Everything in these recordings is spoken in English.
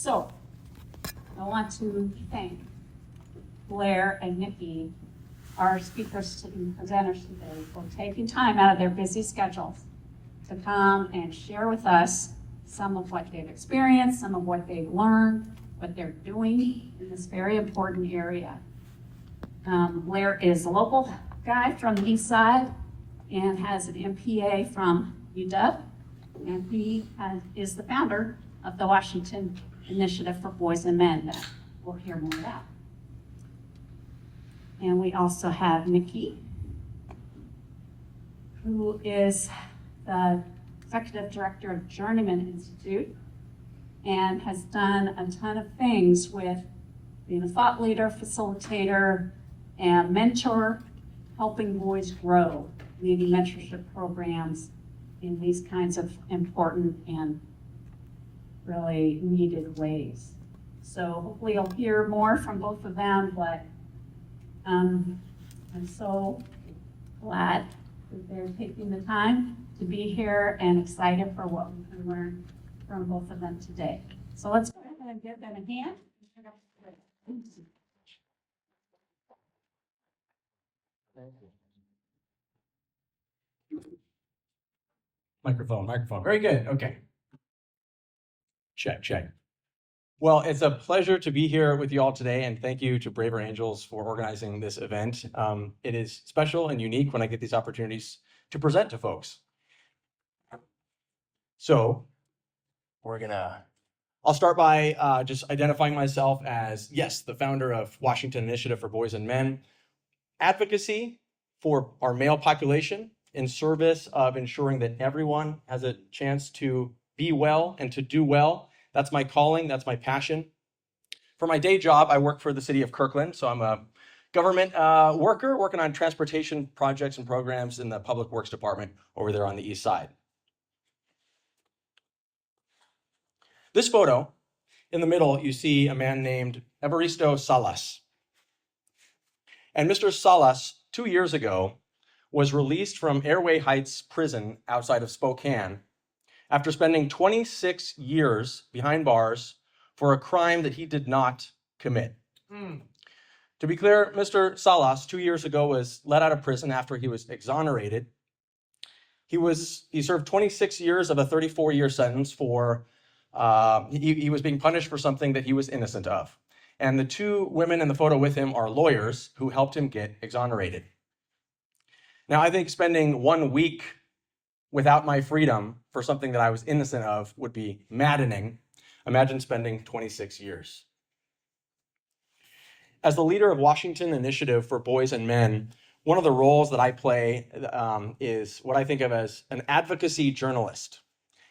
So, I want to thank Blair and Nicky, our speakers and presenters today, for taking time out of their busy schedules to come and share with us some of what they've experienced, some of what they've learned, what they're doing in this very important area. Blair is a local guy from the east side and has an MPA from UW, and he is the founder of the Washington Initiative for Boys and Men that we'll hear more about. And we also have Nicky, who is the executive director of Journeyman Institute and has done a ton of things with being a thought leader, facilitator, and mentor, helping boys grow, leading mentorship programs in these kinds of important and really needed ways. So hopefully you'll hear more from both of them, but I'm so glad that they're taking the time to be here and excited for what we can learn from both of them today. So let's go ahead and give them a hand. Microphone. Very good. Okay. Check. Well, it's a pleasure to be here with you all today, and thank you to Braver Angels for organizing this event. It is special and unique when I get these opportunities to present to folks. So I'll start by just identifying myself as, yes, the founder of Washington Initiative for Boys and Men, advocacy for our male population in service of ensuring that everyone has a chance to be well and to do well. That's my calling, that's my passion. For my day job, I work for the city of Kirkland, so I'm a government worker working on transportation projects and programs in the Public Works Department over there on the east side. This photo, in the middle, you see a man named Evaristo Salas. And Mr. Salas, 2 years ago, was released from Airway Heights Prison outside of Spokane after spending 26 years behind bars for a crime that he did not commit. To be clear, Mr. Salas, 2 years ago, was let out of prison after he was exonerated. He served 26 years of a 34-year sentence for, he was being punished for something that he was innocent of. And the two women in the photo with him are lawyers who helped him get exonerated. Now, I think spending 1 week without my freedom for something that I was innocent of would be maddening. Imagine spending 26 years. As the leader of Washington Initiative for Boys and Men, one of the roles that I play is what I think of as an advocacy journalist.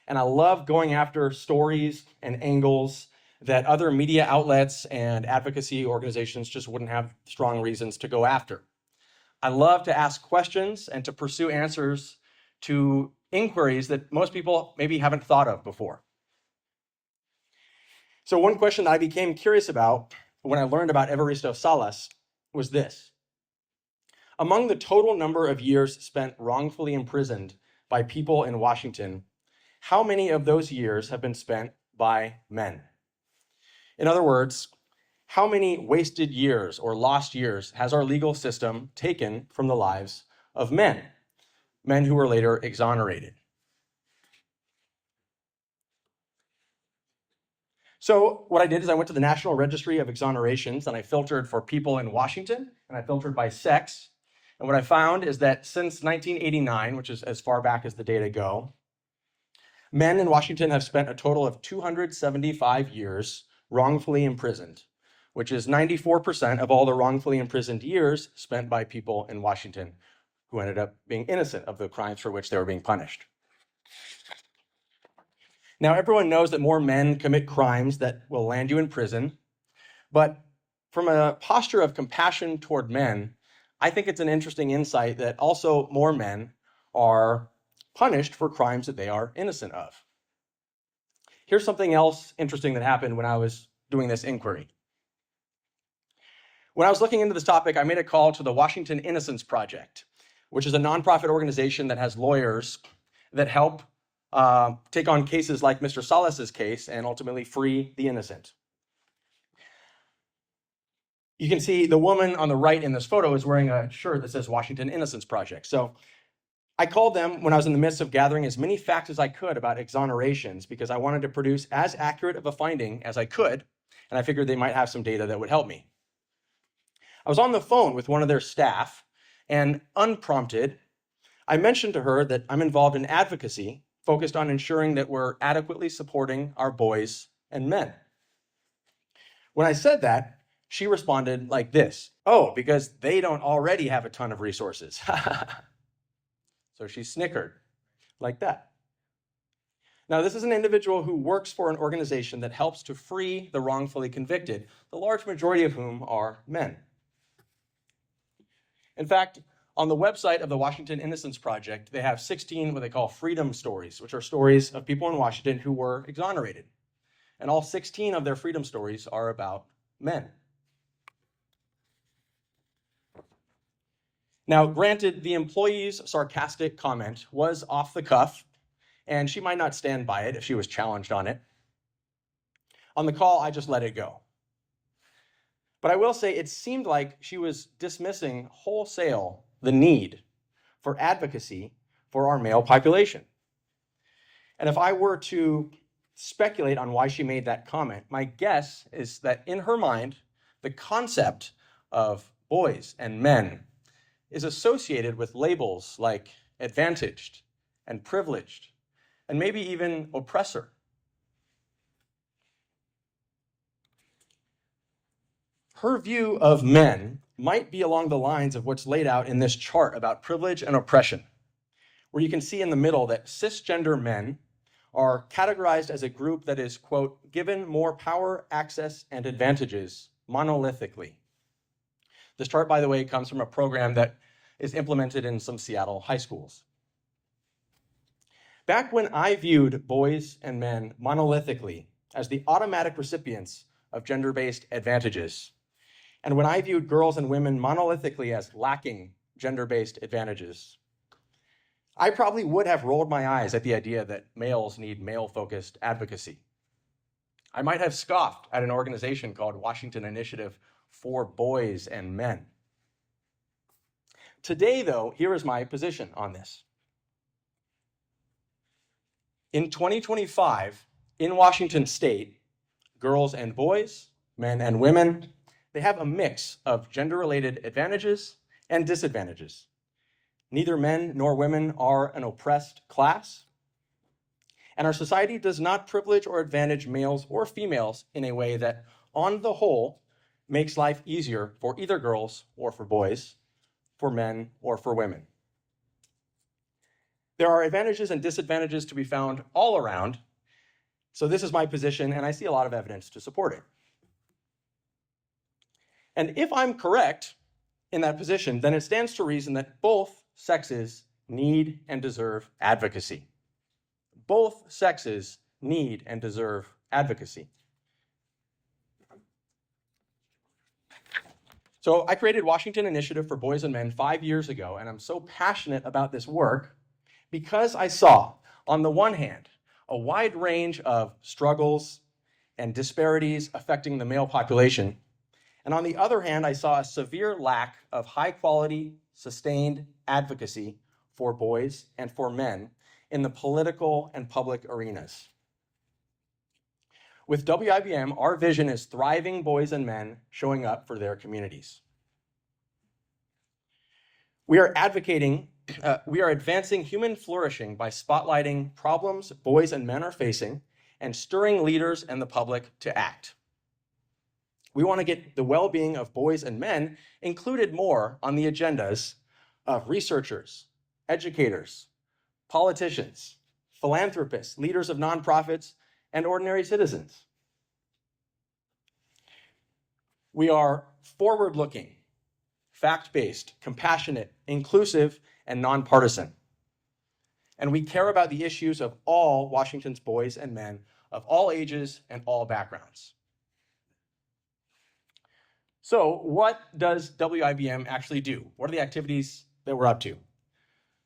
And I love going after stories and angles that other media outlets and advocacy organizations just wouldn't have strong reasons to go after. I love to ask questions and to pursue answers to inquiries that most people maybe haven't thought of before. So one question that I became curious about when I learned about Evaristo Salas was this. Among the total number of years spent wrongfully imprisoned by people in Washington, how many of those years have been spent by men? In other words, how many wasted years or lost years has our legal system taken from the lives of men who were later exonerated? So what I did is I went to the National Registry of Exonerations and I filtered for people in Washington and I filtered by sex. And what I found is that since 1989, which is as far back as the data go, men in Washington have spent a total of 275 years wrongfully imprisoned, which is 94% of all the wrongfully imprisoned years spent by people in Washington who ended up being innocent of the crimes for which they were being punished. Now, everyone knows that more men commit crimes that will land you in prison, but from a posture of compassion toward men, I think it's an interesting insight that also more men are punished for crimes that they are innocent of. Here's something else interesting that happened when I was doing this inquiry. When I was looking into this topic, I made a call to the Washington Innocence Project, which is a nonprofit organization that has lawyers that help take on cases like Mr. Salas's case and ultimately free the innocent. You can see the woman on the right in this photo is wearing a shirt that says Washington Innocence Project. So I called them when I was in the midst of gathering as many facts as I could about exonerations because I wanted to produce as accurate of a finding as I could, and I figured they might have some data that would help me. I was on the phone with one of their staff, and unprompted, I mentioned to her that I'm involved in advocacy focused on ensuring that we're adequately supporting our boys and men. When I said that, she responded like this: "Oh, because they don't already have a ton of resources." So she snickered like that. Now, this is an individual who works for an organization that helps to free the wrongfully convicted, the large majority of whom are men. In fact, on the website of the Washington Innocence Project, they have 16 what they call freedom stories, which are stories of people in Washington who were exonerated. And all 16 of their freedom stories are about men. Now, granted, the employee's sarcastic comment was off the cuff, and she might not stand by it if she was challenged on it. On the call, I just let it go. But I will say it seemed like she was dismissing wholesale the need for advocacy for our male population. And if I were to speculate on why she made that comment, my guess is that in her mind, the concept of boys and men is associated with labels like advantaged and privileged, and maybe even oppressor. Her view of men might be along the lines of what's laid out in this chart about privilege and oppression, where you can see in the middle that cisgender men are categorized as a group that is, quote, given more power, access, and advantages monolithically. This chart, by the way, comes from a program that is implemented in some Seattle high schools. Back when I viewed boys and men monolithically as the automatic recipients of gender-based advantages, and when I viewed girls and women monolithically as lacking gender-based advantages, I probably would have rolled my eyes at the idea that males need male-focused advocacy. I might have scoffed at an organization called Washington Initiative for Boys and Men. Today, though, here is my position on this. In 2025, in Washington State, girls and boys, men and women, they have a mix of gender-related advantages and disadvantages. Neither men nor women are an oppressed class, and our society does not privilege or advantage males or females in a way that, on the whole, makes life easier for either girls or for boys, for men or for women. There are advantages and disadvantages to be found all around, so this is my position, and I see a lot of evidence to support it. And if I'm correct in that position, then it stands to reason that both sexes need and deserve advocacy. Both sexes need and deserve advocacy. So I created Washington Initiative for Boys and Men 5 years ago, and I'm so passionate about this work because I saw, on the one hand, a wide range of struggles and disparities affecting the male population, and on the other hand, I saw a severe lack of high-quality, sustained advocacy for boys and for men in the political and public arenas. With WIBM, our vision is thriving boys and men showing up for their communities. We are advancing human flourishing by spotlighting problems boys and men are facing and stirring leaders and the public to act. We want to get the well-being of boys and men included more on the agendas of researchers, educators, politicians, philanthropists, leaders of nonprofits, and ordinary citizens. We are forward-looking, fact-based, compassionate, inclusive, and nonpartisan. And we care about the issues of all Washington's boys and men of all ages and all backgrounds. So what does WIBM actually do? What are the activities that we're up to?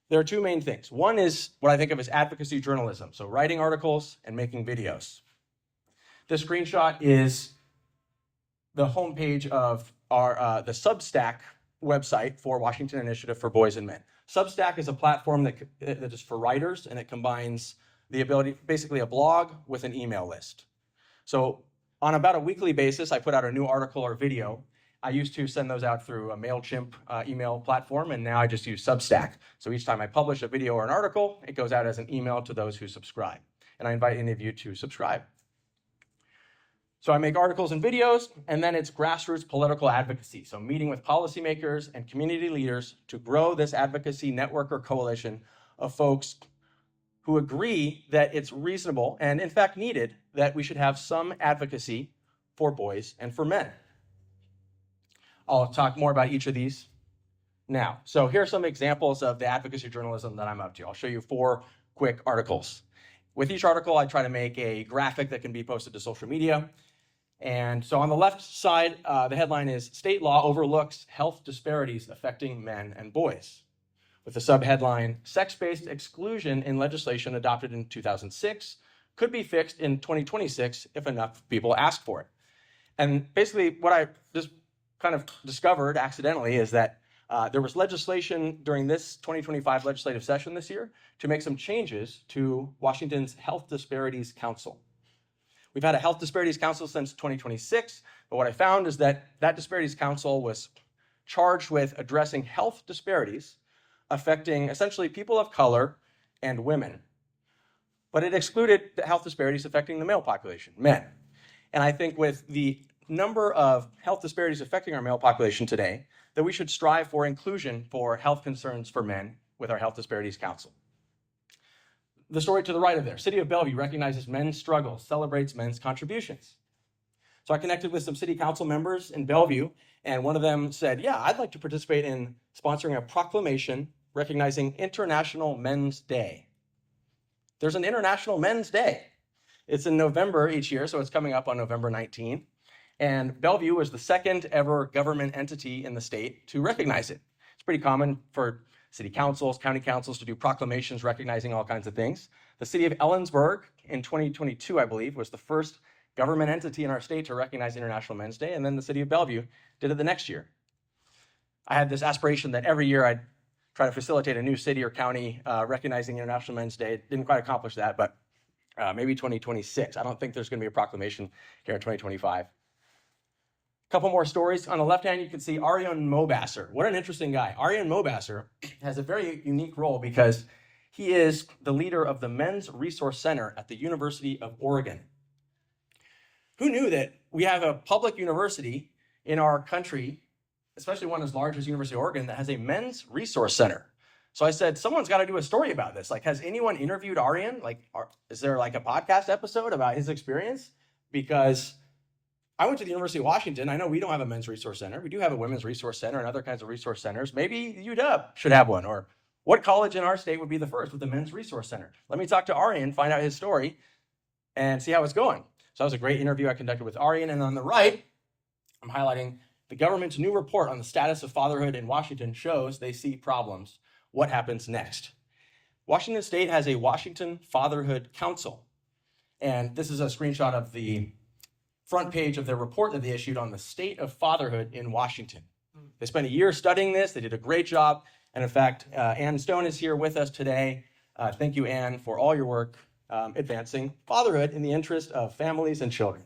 There are two main things. One is what I think of as advocacy journalism, so writing articles and making videos. This screenshot is the homepage of the Substack website for Washington Initiative for Boys and Men. Substack is a platform that is for writers, and it combines the ability, basically a blog with an email list. So on about a weekly basis, I put out a new article or video. I used to send those out through a MailChimp email platform, and now I just use Substack. So each time I publish a video or an article, it goes out as an email to those who subscribe. And I invite any of you to subscribe. So I make articles and videos, and then it's grassroots political advocacy. So meeting with policymakers and community leaders to grow this advocacy network or coalition of folks who agree that it's reasonable and in fact needed that we should have some advocacy for boys and for men. I'll talk more about each of these now. So here are some examples of the advocacy journalism that I'm up to. I'll show you 4 quick articles. With each article, I try to make a graphic that can be posted to social media. And so on the left side, the headline is State Law Overlooks Health Disparities Affecting Men and Boys, with the subheadline, Sex-Based Exclusion in Legislation Adopted in 2006 Could be fixed in 2026 if enough people ask for it. And basically what I just kind of discovered accidentally is that there was legislation during this 2025 legislative session this year to make some changes to Washington's Health Disparities Council. We've had a Health Disparities Council since 2026, but what I found is that that Disparities Council was charged with addressing health disparities affecting essentially people of color and women. But it excluded the health disparities affecting the male population, men. And I think with the number of health disparities affecting our male population today, that we should strive for inclusion for health concerns for men with our Health Disparities Council. The story to the right of there, City of Bellevue recognizes men's struggles, celebrates men's contributions. So I connected with some city council members in Bellevue, and one of them said, yeah, I'd like to participate in sponsoring a proclamation recognizing International Men's Day. There's an International Men's Day. It's in November each year, so it's coming up on November 19th. And Bellevue was the second ever government entity in the state to recognize it. It's pretty common for city councils, county councils to do proclamations recognizing all kinds of things. The city of Ellensburg in 2022, I believe, was the first government entity in our state to recognize International Men's Day, and then the city of Bellevue did it the next year. I had this aspiration that every year I'd try to facilitate a new city or county recognizing International Men's Day. Didn't quite accomplish that, but maybe 2026. I don't think there's going to be a proclamation here in 2025. A couple more stories. On the left hand, you can see Arian Mobasser. What an interesting guy. Arian Mobasser has a very unique role because he is the leader of the Men's Resource Center at the University of Oregon. Who knew that we have a public university in our country, especially one as large as University of Oregon, that has a Men's Resource Center? So I said, someone's got to do a story about this. Like, has anyone interviewed Arian? Is there like a podcast episode about his experience? Because I went to the University of Washington. I know we don't have a men's resource center. We do have a women's resource center and other kinds of resource centers. Maybe UW should have one. Or what college in our state would be the first with a men's resource center? Let me talk to Arian, find out his story, and see how it's going. So that was a great interview I conducted with Arian. And on the right, I'm highlighting the government's new report on the status of fatherhood in Washington shows they see problems. What happens next? Washington State has a Washington Fatherhood Council. And this is a screenshot of the front page of their report that they issued on the state of fatherhood in Washington. They spent a year studying this. They did a great job. And in fact, Ann Stone is here with us today. Thank you, Ann, for all your work advancing fatherhood in the interest of families and children.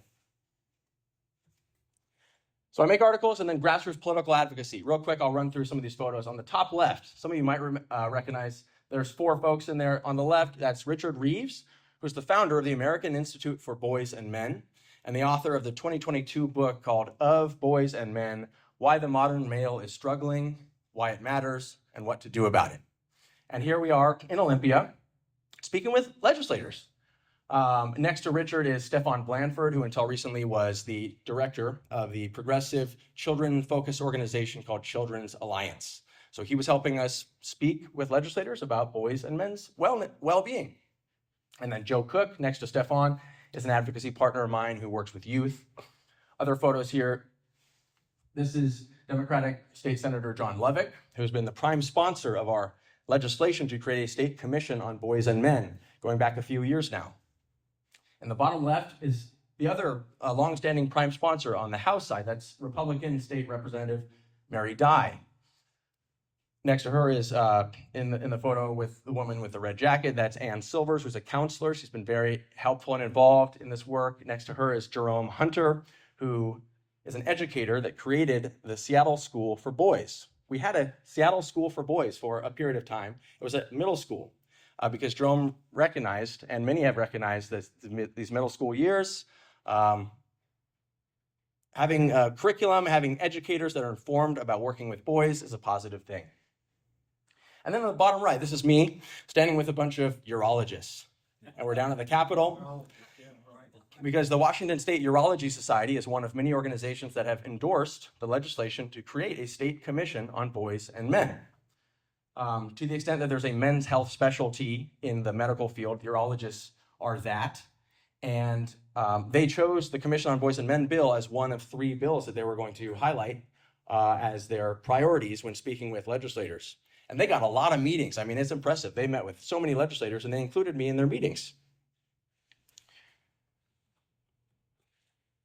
So I make articles and then grassroots political advocacy. Real quick, I'll run through some of these photos. On the top left, some of you might recognize there's 4 folks in there. On the left, that's Richard Reeves, who's the founder of the American Institute for Boys and Men, and the author of the 2022 book called Of Boys and Men, Why the Modern Male is Struggling, Why It Matters, and What to Do About It. And here we are in Olympia, speaking with legislators. Next to Richard is Stefan Blanford, who until recently was the director of the progressive children-focused organization called Children's Alliance. So he was helping us speak with legislators about boys and men's well-being. And then Joe Cook, next to Stefan, is an advocacy partner of mine who works with youth. Other photos here. This is Democratic State Senator John Lovick, who's been the prime sponsor of our legislation to create a state commission on boys and men, going back a few years now. And the bottom left is the other longstanding prime sponsor on the House side. That's Republican State Representative Mary Dye. Next to her is, in the photo with the woman with the red jacket, that's Ann Silvers, who's a counselor. She's been very helpful and involved in this work. Next to her is Jerome Hunter, who is an educator that created the Seattle School for Boys. We had a Seattle School for Boys for a period of time. It was at middle school because Jerome recognized, and many have recognized, that these middle school years, having a curriculum, having educators that are informed about working with boys is a positive thing. And then on the bottom right, this is me standing with a bunch of urologists. And we're down at the Capitol because the Washington State Urology Society is one of many organizations that have endorsed the legislation to create a state commission on boys and men. To the extent that there's a men's health specialty in the medical field, urologists are that. And they chose the Commission on Boys and Men bill as one of 3 bills that they were going to highlight as their priorities when speaking with legislators. And they got a lot of meetings. I mean, it's impressive. They met with so many legislators, and they included me in their meetings.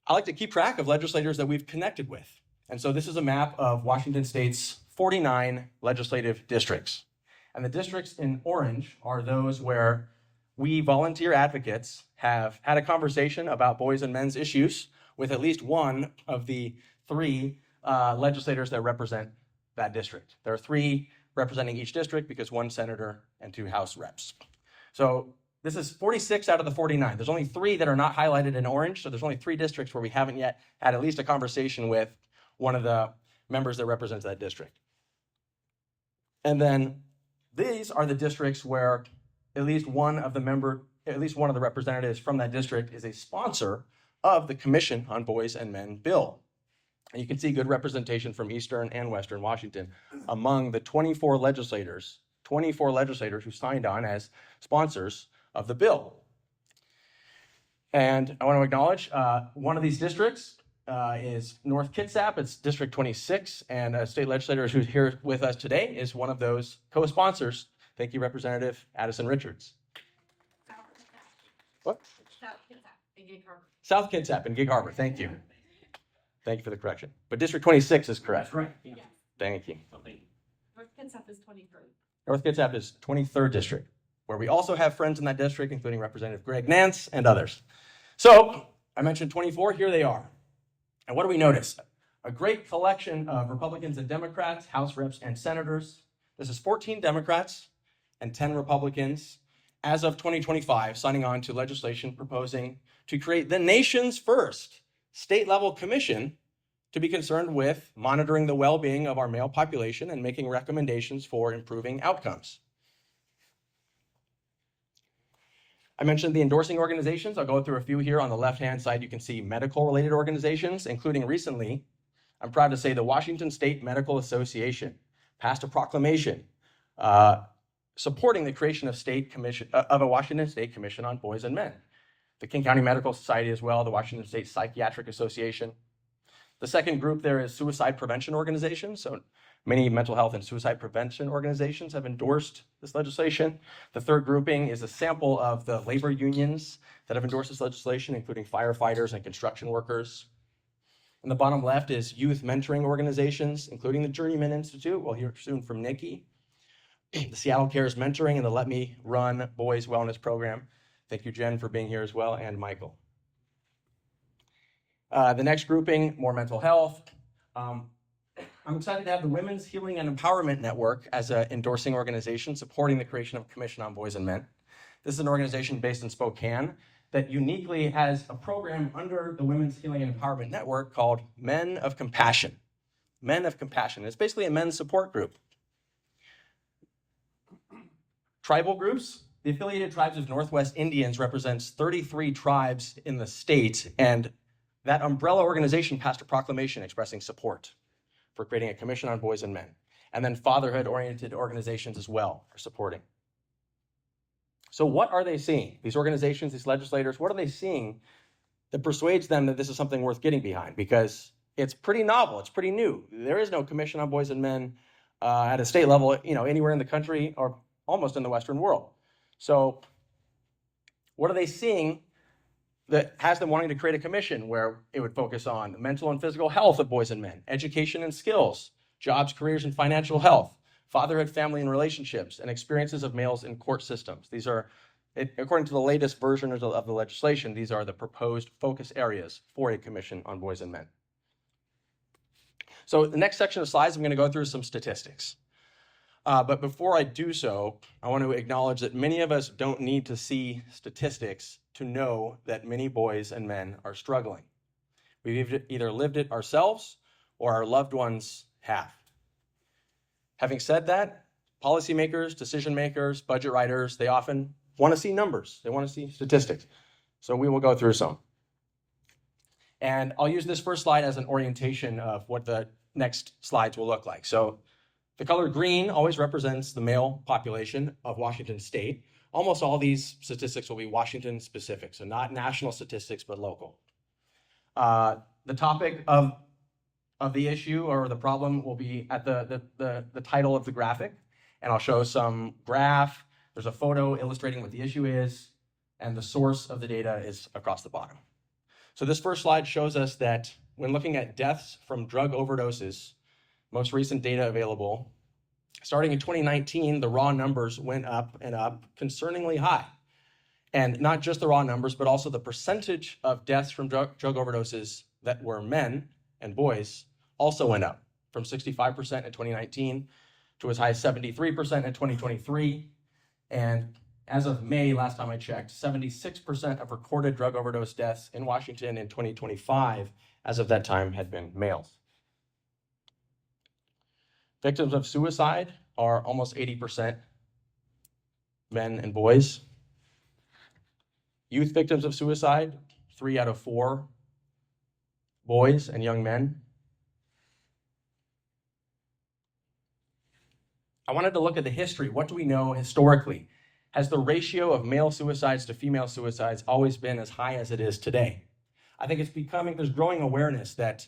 I like to keep track of legislators that we've connected with. And so this is a map of Washington State's 49 legislative districts. And the districts in orange are those where we volunteer advocates have had a conversation about boys and men's issues with at least one of the 3 legislators that represent that district. There are 3 representing each district because 1 senator and 2 House reps. So this is 46 out of the 49. There's only 3 that are not highlighted in orange, so there's only 3 districts where we haven't yet had at least a conversation with one of the members that represents that district. And then these are the districts where at least one of the representatives from that district is a sponsor of the Commission on Boys and Men bill. And you can see good representation from Eastern and Western Washington among the 24 legislators who signed on as sponsors of the bill. And I want to acknowledge one of these districts is North Kitsap. It's District 26, and a state legislator who's here with us today is one of those co-sponsors. Thank you, Representative Addison Richards. What? South Kitsap in Gig Harbor. South Kitsap in Gig Harbor. Thank you. Thank you for the correction. But District 26 is correct. That's right. Yeah. Thank you. North Kitsap is 23rd. North Kitsap is 23rd District, where we also have friends in that district, including Representative Greg Nance and others. So I mentioned 24. Here they are. And what do we notice? A great collection of Republicans and Democrats, House reps and senators. This is 14 Democrats and 10 Republicans as of 2025 signing on to legislation proposing to create the nation's first state-level commission to be concerned with monitoring the well-being of our male population and making recommendations for improving outcomes. I mentioned the endorsing organizations. I'll go through a few here. On the left-hand side, you can see medical-related organizations, including recently, I'm proud to say, the Washington State Medical Association passed a proclamation supporting the creation of a Washington State Commission on Boys and Men. The King County Medical Society as well, the Washington State Psychiatric Association. The second group there is suicide prevention organizations. So many mental health and suicide prevention organizations have endorsed this legislation. The third grouping is a sample of the labor unions that have endorsed this legislation, including firefighters and construction workers. And the bottom left is youth mentoring organizations, including the Journeyman Institute. We'll hear soon from Nicky. The Seattle Cares Mentoring and the Let Me Run Boys Wellness Program. Thank you, Jen, for being here as well, and Michael. The next grouping, more mental health. I'm excited to have the Women's Healing and Empowerment Network as an endorsing organization supporting the creation of a Commission on Boys and Men. This is an organization based in Spokane that uniquely has a program under the Women's Healing and Empowerment Network called Men of Compassion. Men of Compassion. It's basically a men's support group. Tribal groups. The Affiliated Tribes of Northwest Indians represents 33 tribes in the state, and that umbrella organization passed a proclamation expressing support for creating a commission on boys and men. And then fatherhood-oriented organizations as well are supporting. So what are they seeing? These organizations, these legislators, what are they seeing that persuades them that this is something worth getting behind? Because it's pretty novel, it's pretty new. There is no commission on boys and men at a state level, anywhere in the country or almost in the Western world. So what are they seeing that has them wanting to create a commission where it would focus on mental and physical health of boys and men, education and skills, jobs, careers, and financial health, fatherhood, family, and relationships, and experiences of males in court systems? These are, according to the latest version of the legislation, these are the proposed focus areas for a commission on boys and men. So the next section of slides, I'm going to go through some statistics. But before I do so, I want to acknowledge that many of us don't need to see statistics to know that many boys and men are struggling. We've either lived it ourselves or our loved ones have. Having said that, policymakers, decision makers, budget writers, they often want to see numbers. They want to see statistics. So we will go through some. And I'll use this first slide as an orientation of what the next slides will look like. So the color green always represents the male population of Washington state. Almost all these statistics will be Washington specific, so not national statistics, but local. The topic of the issue or the problem will be at the title of the graphic, and I'll show some graph. There's a photo illustrating what the issue is, and the source of the data is across the bottom. So this first slide shows us that when looking at deaths from drug overdoses, most recent data available, starting in 2019, the raw numbers went up and up, concerningly high. And not just the raw numbers, but also the percentage of deaths from drug overdoses that were men and boys also went up from 65% in 2019 to as high as 73% in 2023. And as of May, last time I checked, 76% of recorded drug overdose deaths in Washington in 2025, as of that time, had been males. Victims of suicide are almost 80% men and boys. Youth victims of suicide, 3 out of 4 boys and young men. I wanted to look at the history. What do we know historically? Has the ratio of male suicides to female suicides always been as high as it is today? I think there's growing awareness that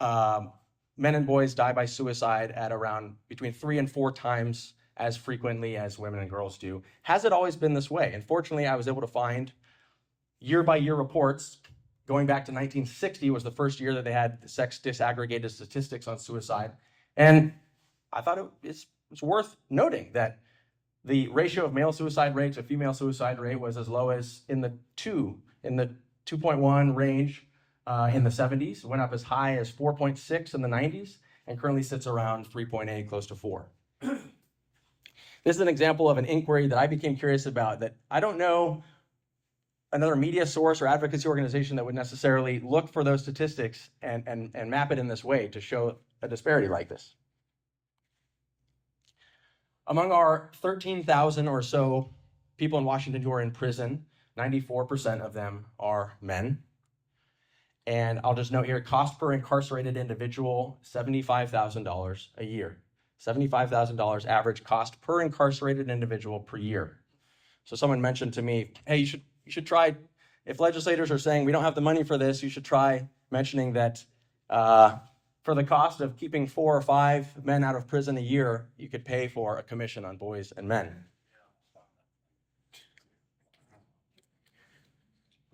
men and boys die by suicide at around between 3 and 4 times as frequently as women and girls do. Has it always been this way? And fortunately, I was able to find year-by-year reports. Going back to 1960 was the first year that they had sex disaggregated statistics on suicide. And I thought it's worth noting that the ratio of male suicide rate to female suicide rate was as low as in the 2.1 range in the 70s. It went up as high as 4.6 in the 90s, and currently sits around 3.8, close to 4. This is an example of an inquiry that I became curious about that I don't know another media source or advocacy organization that would necessarily look for those statistics and map it in this way to show a disparity like this. Among our 13,000 or so people in Washington who are in prison, 94% of them are men. And I'll just note here, cost per incarcerated individual, $75,000 a year. $75,000 average cost per incarcerated individual per year. So someone mentioned to me, hey, you should try, if legislators are saying we don't have the money for this, you should try mentioning that for the cost of keeping 4 or 5 men out of prison a year, you could pay for a commission on boys and men.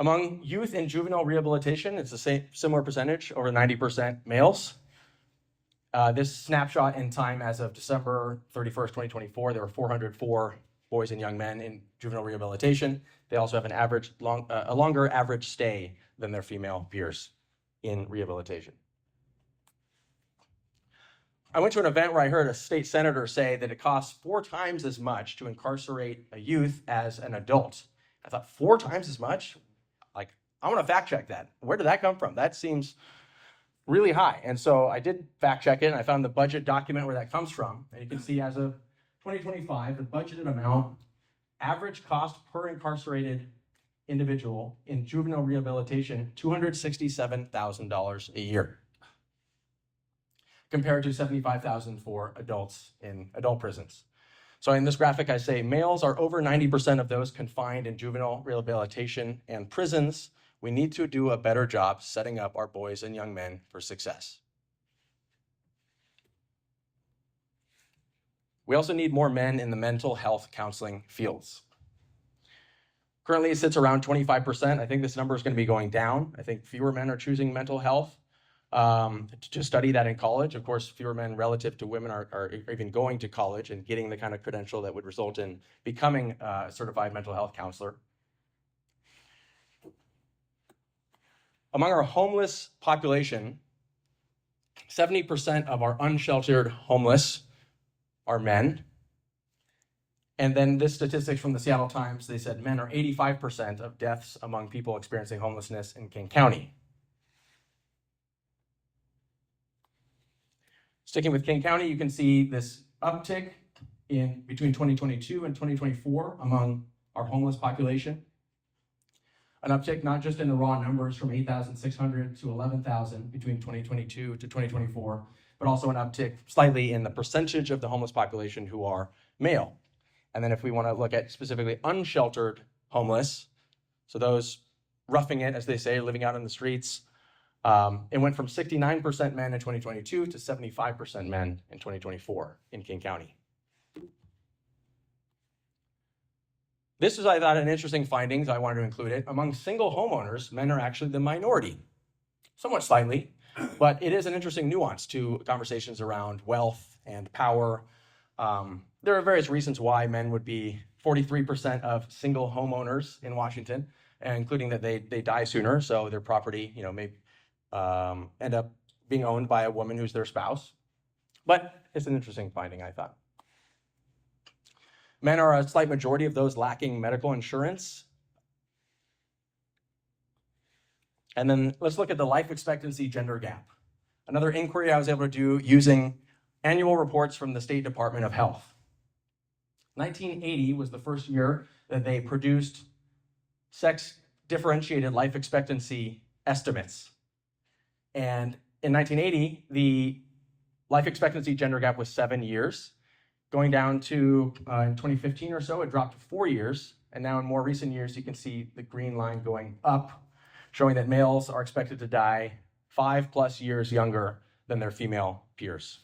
Among youth and juvenile rehabilitation, it's the same similar percentage, over 90% males. This snapshot in time as of December 31st, 2024, there were 404 boys and young men in juvenile rehabilitation. They also have a longer average stay than their female peers in rehabilitation. I went to an event where I heard a state senator say that it costs 4 times as much to incarcerate a youth as an adult. I thought, 4 times as much? I want to fact check that. Where did that come from? That seems really high. And so I did fact check it, and I found the budget document where that comes from. And you can see as of 2025, the budgeted amount, average cost per incarcerated individual in juvenile rehabilitation, $267,000 a year, compared to $75,000 for adults in adult prisons. So in this graphic, I say males are over 90% of those confined in juvenile rehabilitation and prisons. We need to do a better job setting up our boys and young men for success. We also need more men in the mental health counseling fields. Currently, it sits around 25%. I think this number is going to be going down. I think fewer men are choosing mental health to study that in college. Of course, fewer men relative to women are even going to college and getting the kind of credential that would result in becoming a certified mental health counselor. Among our homeless population, 70% of our unsheltered homeless are men. And then this statistics from the Seattle Times, they said men are 85% of deaths among people experiencing homelessness in King County. Sticking with King County, you can see this uptick in between 2022 and 2024 among our homeless population. An uptick not just in the raw numbers from 8,600 to 11,000 between 2022 to 2024, but also an uptick slightly in the percentage of the homeless population who are male. And then if we want to look at specifically unsheltered homeless, so those roughing it, as they say, living out in the streets, it went from 69% men in 2022 to 75% men in 2024 in King County. This is, I thought, an interesting finding, so I wanted to include it. Among single homeowners, men are actually the minority, somewhat slightly, but it is an interesting nuance to conversations around wealth and power. There are various reasons why men would be 43% of single homeowners in Washington, including that they die sooner, so their property, may end up being owned by a woman who's their spouse. But it's an interesting finding, I thought. Men are a slight majority of those lacking medical insurance. And then let's look at the life expectancy gender gap. Another inquiry I was able to do using annual reports from the State Department of Health. 1980 was the first year that they produced sex-differentiated life expectancy estimates. And in 1980, the life expectancy gender gap was 7 years. Going down to in 2015 or so, it dropped to 4 years. And now in more recent years, you can see the green line going up, showing that males are expected to die 5+ years younger than their female peers.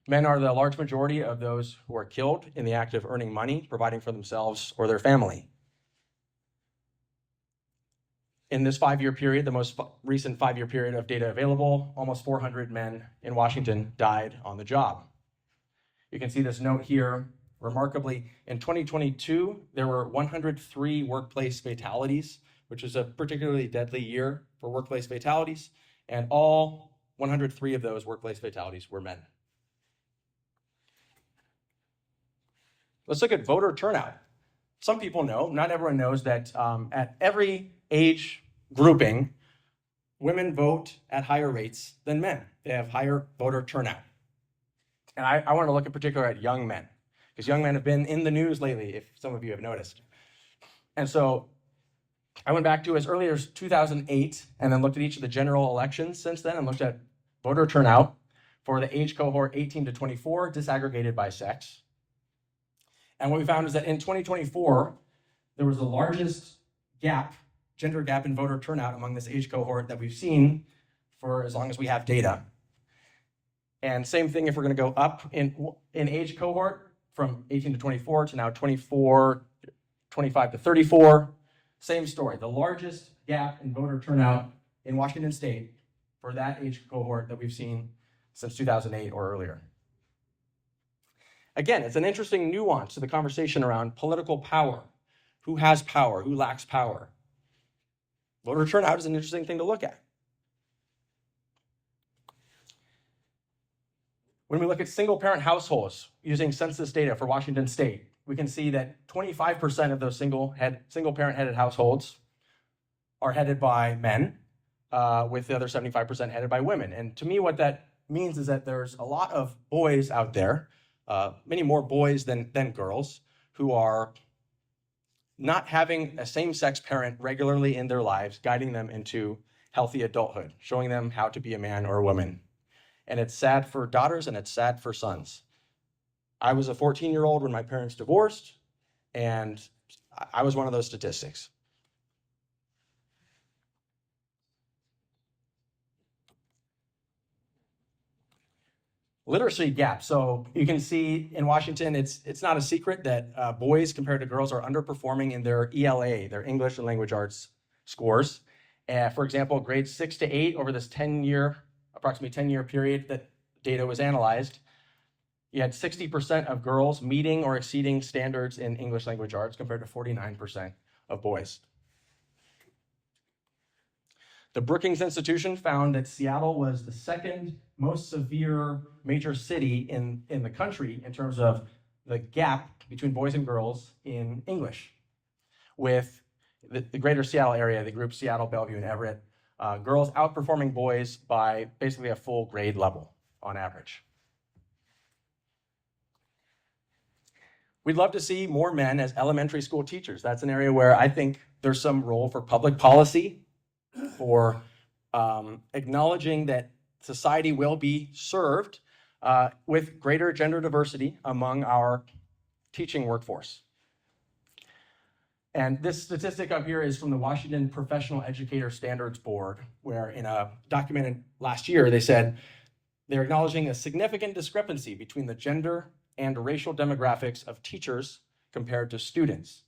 Men are the large majority of those who are killed in the act of earning money, providing for themselves or their family. In this 5-year period, the most recent 5-year period of data available, almost 400 men in Washington died on the job. You can see this note here. Remarkably, in 2022, there were 103 workplace fatalities, which is a particularly deadly year for workplace fatalities, and all 103 of those workplace fatalities were men. Let's look at voter turnout. Some people know, not everyone knows, that at every age grouping, women vote at higher rates than men. They have higher voter turnout. And I want to look in particular at young men, because young men have been in the news lately, if some of you have noticed. And so I went back to as early as 2008 and then looked at each of the general elections since then and looked at voter turnout for the age cohort 18 to 24, disaggregated by sex. And what we found is that in 2024, there was the largest gender gap in voter turnout among this age cohort that we've seen for as long as we have data. And same thing if we're going to go up in age cohort from 18 to 24 to now 25 to 34. Same story, the largest gap in voter turnout in Washington state for that age cohort that we've seen since 2008 or earlier. Again, it's an interesting nuance to the conversation around political power. Who has power? Who lacks power? Voter turnout is an interesting thing to look at. When we look at single-parent households using census data for Washington state, we can see that 25% of those single-parent-headed households are headed by men, with the other 75% headed by women. And to me, what that means is that there's a lot of boys out there, many more boys than girls, who are not having a same-sex parent regularly in their lives, guiding them into healthy adulthood, showing them how to be a man or a woman. And it's sad for daughters and it's sad for sons. I was a 14-year-old when my parents divorced, and I was one of those statistics. Literacy gap. So you can see in Washington, it's not a secret that boys compared to girls are underperforming in their ELA, their English and Language Arts scores. For example, grades 6 to 8 over this approximately 10-year period that data was analyzed, you had 60% of girls meeting or exceeding standards in English Language Arts compared to 49% of boys. The Brookings Institution found that Seattle was the second most severe major city in the country in terms of the gap between boys and girls in English, with the greater Seattle area, the group Seattle, Bellevue, and Everett, girls outperforming boys by basically a full grade level on average. We'd love to see more men as elementary school teachers. That's an area where I think there's some role for public policy, for acknowledging that society will be served with greater gender diversity among our teaching workforce. And this statistic up here is from the Washington Professional Educator Standards Board, where in a document last year, they said they're acknowledging a significant discrepancy between the gender and racial demographics of teachers compared to students.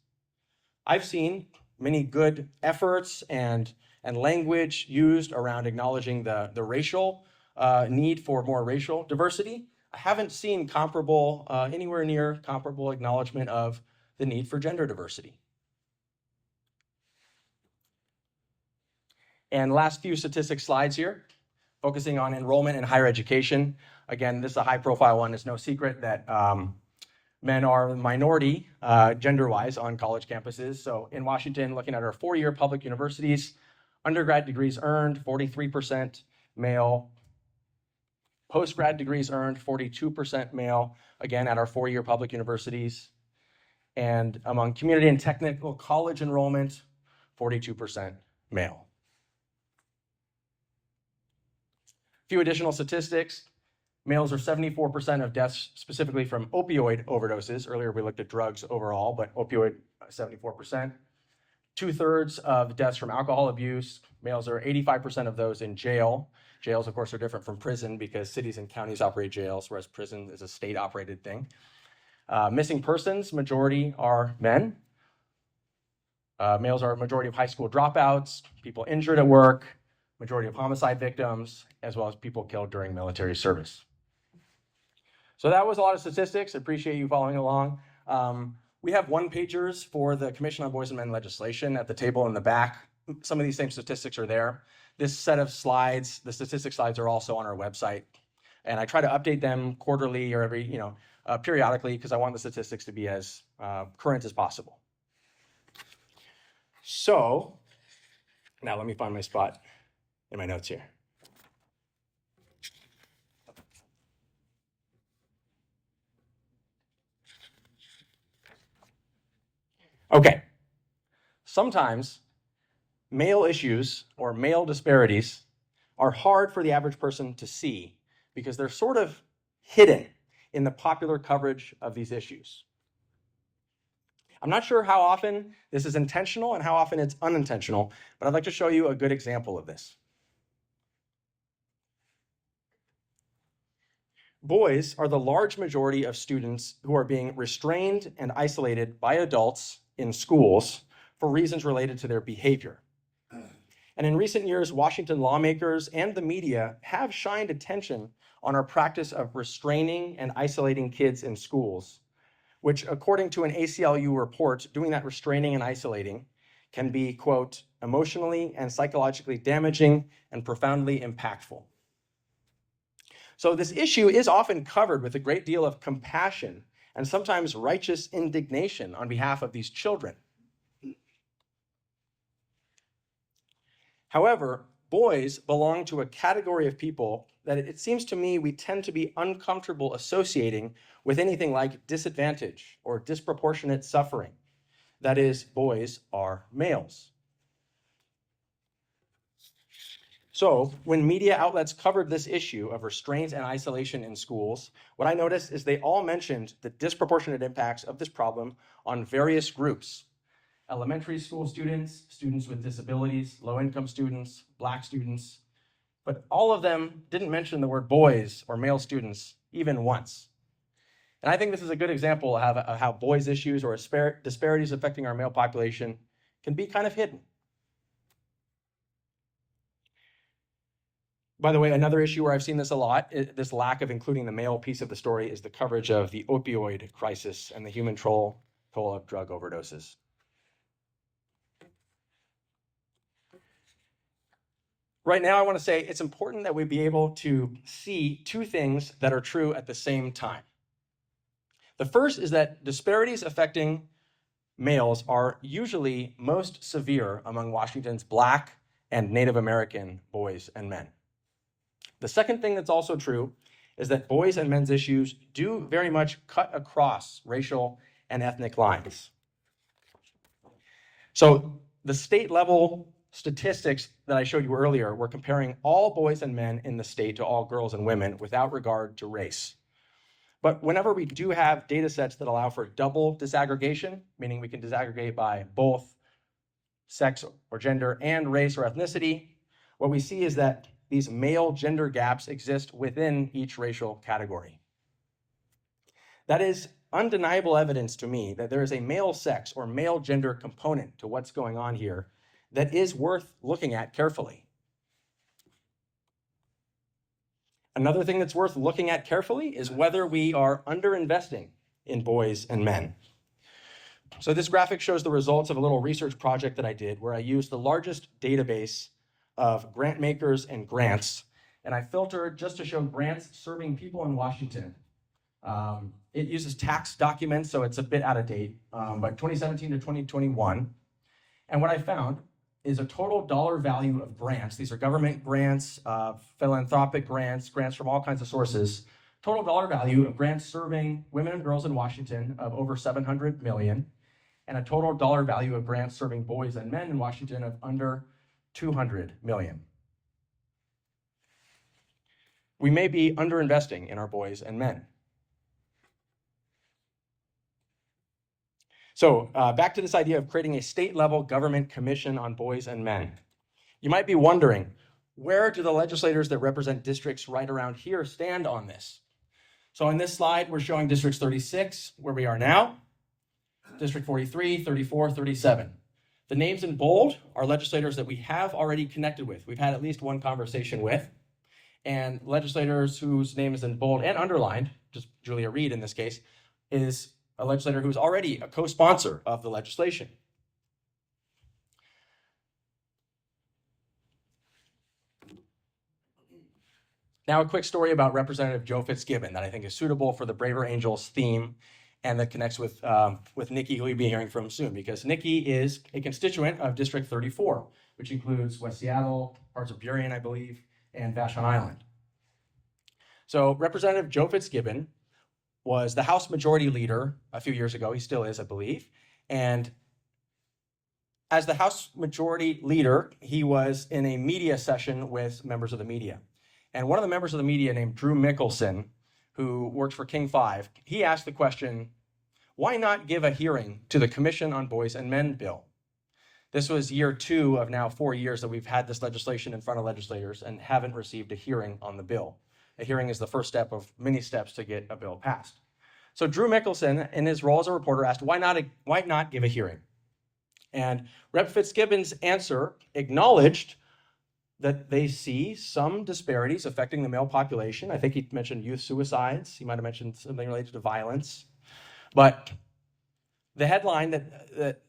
I've seen many good efforts and language used around acknowledging the racial need for more racial diversity. I haven't seen comparable, anywhere near comparable acknowledgement of the need for gender diversity. And last few statistic slides here, focusing on enrollment in higher education. Again, this is a high-profile one. It's no secret that men are a minority gender-wise on college campuses. So in Washington, looking at our 4-year public universities, undergrad degrees earned, 43% male. Post-grad degrees earned, 42% male, again, at our 4-year public universities. And among community and technical college enrollment, 42% male. A few additional statistics. Males are 74% of deaths specifically from opioid overdoses. Earlier we looked at drugs overall, but opioid, 74%. 2/3 of deaths from alcohol abuse. Males are 85% of those in jail. Jails, of course, are different from prison because cities and counties operate jails, whereas prison is a state-operated thing. Missing persons, majority are men. Males are a majority of high school dropouts, people injured at work, majority of homicide victims, as well as people killed during military service. So that was a lot of statistics. I appreciate you following along. We have one-pagers for the Commission on Boys and Men legislation at the table in the back. Some of these same statistics are there. This set of slides, the statistic slides, are also on our website. And I try to update them quarterly or periodically because I want the statistics to be as current as possible. So now let me find my spot in my notes here. Okay. Sometimes male issues or male disparities are hard for the average person to see because they're sort of hidden in the popular coverage of these issues. I'm not sure how often this is intentional and how often it's unintentional, but I'd like to show you a good example of this. Boys are the large majority of students who are being restrained and isolated by adults in schools for reasons related to their behavior. And in recent years, Washington lawmakers and the media have shined attention on our practice of restraining and isolating kids in schools, which, according to an ACLU report, doing that restraining and isolating can be, quote, emotionally and psychologically damaging and profoundly impactful. So this issue is often covered with a great deal of compassion and sometimes righteous indignation on behalf of these children. However, boys belong to a category of people that it seems to me we tend to be uncomfortable associating with anything like disadvantage or disproportionate suffering. That is, boys are males. So when media outlets covered this issue of restraint and isolation in schools, what I noticed is they all mentioned the disproportionate impacts of this problem on various groups: elementary school students, students with disabilities, low-income students, Black students, but all of them didn't mention the word boys or male students even once. And I think this is a good example of how boys' issues or disparities affecting our male population can be kind of hidden. By the way, another issue where I've seen this a lot, this lack of including the male piece of the story, is the coverage of the opioid crisis and the human toll of drug overdoses. Right now, I want to say it's important that we be able to see two things that are true at the same time. The first is that disparities affecting males are usually most severe among Washington's Black and Native American boys and men. The second thing that's also true is that boys and men's issues do very much cut across racial and ethnic lines. So the state level statistics that I showed you earlier were comparing all boys and men in the state to all girls and women without regard to race. But whenever we do have data sets that allow for double disaggregation, meaning we can disaggregate by both sex or gender and race or ethnicity, what we see is that these male gender gaps exist within each racial category. That is undeniable evidence to me that there is a male sex or male gender component to what's going on here that is worth looking at carefully. Another thing that's worth looking at carefully is whether we are underinvesting in boys and men. So this graphic shows the results of a little research project that I did where I used the largest database of grant makers and grants, and I filtered just to show grants serving people in Washington. It uses tax documents, so it's a bit out of date, but 2017 to 2021. And what I found is a total dollar value of grants. These are government grants, philanthropic grants, grants from all kinds of sources. Total dollar value of grants serving women and girls in Washington of over $700 million, and a total dollar value of grants serving boys and men in Washington of under $200 million. We may be underinvesting in our boys and men. So back to this idea of creating a state-level government commission on boys and men. You might be wondering, where do the legislators that represent districts right around here stand on this? So on this slide, we're showing District 36, where we are now, District 43, 34, 37. The names in bold are legislators that we have already connected with. We've had at least one conversation with. And legislators whose name is in bold and underlined, just Julia Reed in this case, is a legislator who's already a co-sponsor of the legislation. Now a quick story about Representative Joe Fitzgibbon that I think is suitable for the Braver Angels theme and that connects with Nicky, who you'll be hearing from soon, because Nicky is a constituent of District 34, which includes West Seattle, parts of Burien, I believe, and Vashon Island. So Representative Joe Fitzgibbon was the House Majority Leader a few years ago. He still is, I believe. And as the House Majority Leader, he was in a media session with members of the media. And one of the members of the media named Drew Mickelson, who works for King 5, he asked the question, why not give a hearing to the Commission on Boys and Men bill? This was year 2 of now 4 years that we've had this legislation in front of legislators and haven't received a hearing on the bill. A hearing is the first step of many steps to get a bill passed. So Drew Mickelson, in his role as a reporter, asked, why not give a hearing? And Rep. Fitzgibbon's answer acknowledged that they see some disparities affecting the male population. I think he mentioned youth suicides. He might have mentioned something related to violence. But the headline that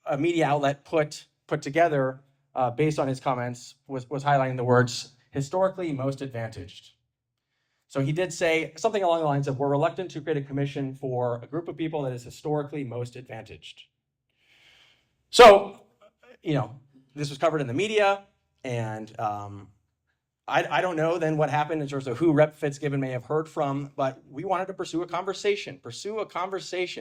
a media outlet put together based on his comments was highlighting the words, historically most advantaged. So he did say something along the lines of, we're reluctant to create a commission for a group of people that is historically most advantaged. So, this was covered in the media, and I don't know then what happened in terms of who Rep. Fitzgibbon may have heard from, but we wanted to pursue a conversation,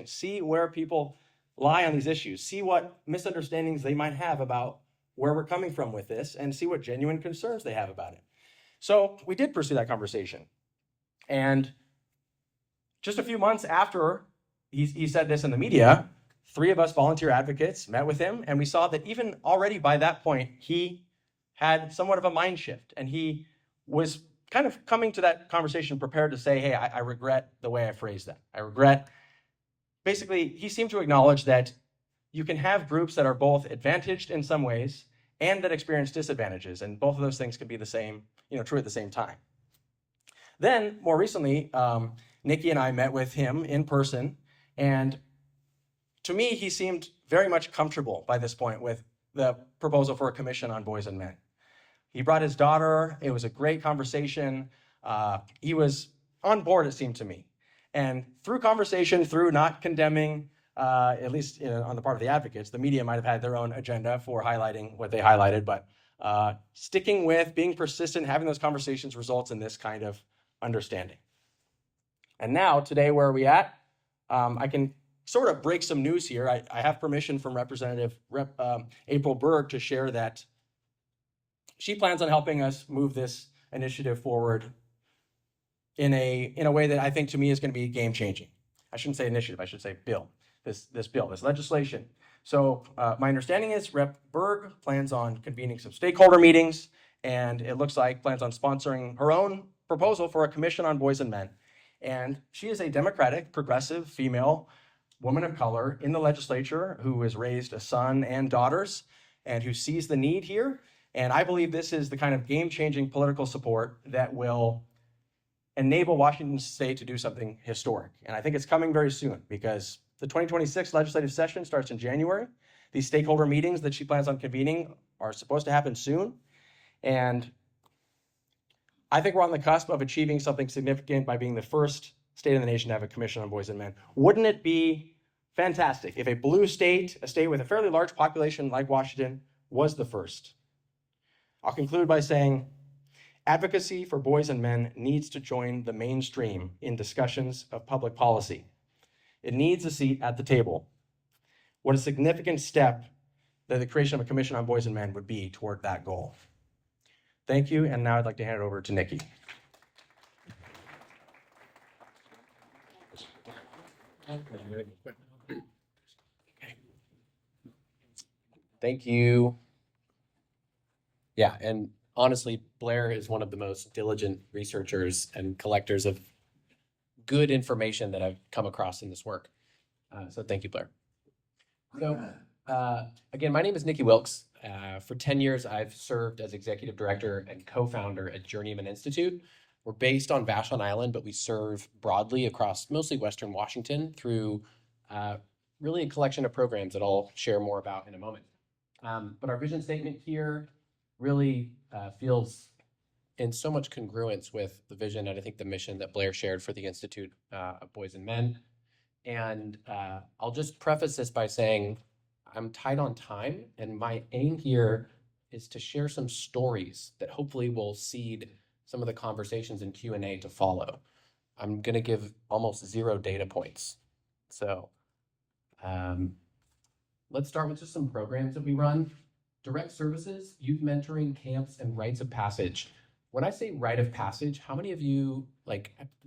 see where people lie on these issues, see what misunderstandings they might have about where we're coming from with this, and see what genuine concerns they have about it. So we did pursue that conversation. And just a few months after he said this in the media, 3 of us volunteer advocates met with him, and we saw that even already by that point, he had somewhat of a mind shift, and he was kind of coming to that conversation prepared to say, hey, I regret the way I phrased that. I regret, basically, he seemed to acknowledge that you can have groups that are both advantaged in some ways and that experience disadvantages, and both of those things can be the same, true at the same time. Then, more recently, Nicky and I met with him in person, and to me, he seemed very much comfortable by this point with the proposal for a commission on boys and men. He brought his daughter. It was a great conversation. He was on board, it seemed to me. And through conversation, through not condemning, at least on the part of the advocates, the media might have had their own agenda for highlighting what they highlighted, but sticking with, being persistent, having those conversations results in this kind of understanding. And now, today, where are we at? I can sort of break some news here. I have permission from Representative April Berg to share that she plans on helping us move this initiative forward in a way that I think to me is going to be game changing. I shouldn't say initiative, I should say bill, this legislation. So my understanding is Rep. Berg plans on convening some stakeholder meetings, and it looks like plans on sponsoring her own proposal for a commission on boys and men. And she is a Democratic, progressive, female woman of color in the legislature who has raised a son and daughters and who sees the need here. And I believe this is the kind of game-changing political support that will enable Washington State to do something historic. And I think it's coming very soon because the 2026 legislative session starts in January. These stakeholder meetings that she plans on convening are supposed to happen soon. And I think we're on the cusp of achieving something significant by being the first state in the nation to have a commission on boys and men. Wouldn't it be fantastic if a blue state, a state with a fairly large population like Washington, was the first? I'll conclude by saying advocacy for boys and men needs to join the mainstream in discussions of public policy. It needs a seat at the table. What a significant step that the creation of a commission on boys and men would be toward that goal. Thank you, and now I'd like to hand it over to Nicky. Thank you. Yeah, and honestly, Blair is one of the most diligent researchers and collectors of good information that I've come across in this work. So thank you, Blair. So again, my name is Nicky Wilks. For 10 years, I've served as executive director and co-founder at Journeyman Institute. We're based on Vashon Island, but we serve broadly across mostly Western Washington through really a collection of programs that I'll share more about in a moment. But our vision statement here really feels in so much congruence with the vision and I think the mission that Blair shared for the Institute of Boys and Men. And I'll just preface this by saying I'm tight on time, and my aim here is to share some stories that hopefully will seed some of the conversations in Q&A to follow. I'm going to give almost 0 data points. So let's start with just some programs that we run. Direct services, youth mentoring, camps, and rites of passage. When I say rite of passage, how many of you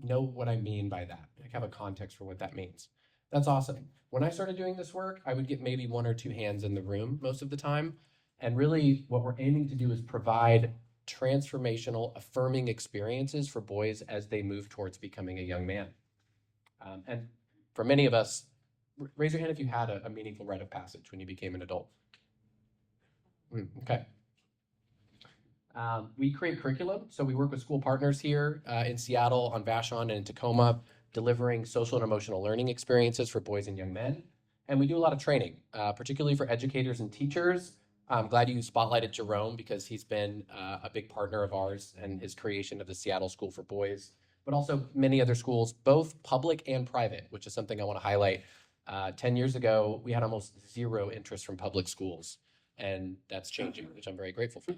know what I mean by that? Have a context for what that means? That's awesome. When I started doing this work, I would get maybe 1 or 2 hands in the room most of the time. And really what we're aiming to do is provide transformational, affirming experiences for boys as they move towards becoming a young man. And for many of us, raise your hand if you had a meaningful rite of passage when you became an adult. Okay. We create curriculum. So we work with school partners here in Seattle, on Vashon, and in Tacoma, delivering social and emotional learning experiences for boys and young men. And we do a lot of training, particularly for educators and teachers. I'm glad you spotlighted Jerome because he's been a big partner of ours and his creation of the Seattle School for Boys, but also many other schools, both public and private, which is something I want to highlight. 10 years ago, we had almost 0 interest from public schools, and that's changing, which I'm very grateful for.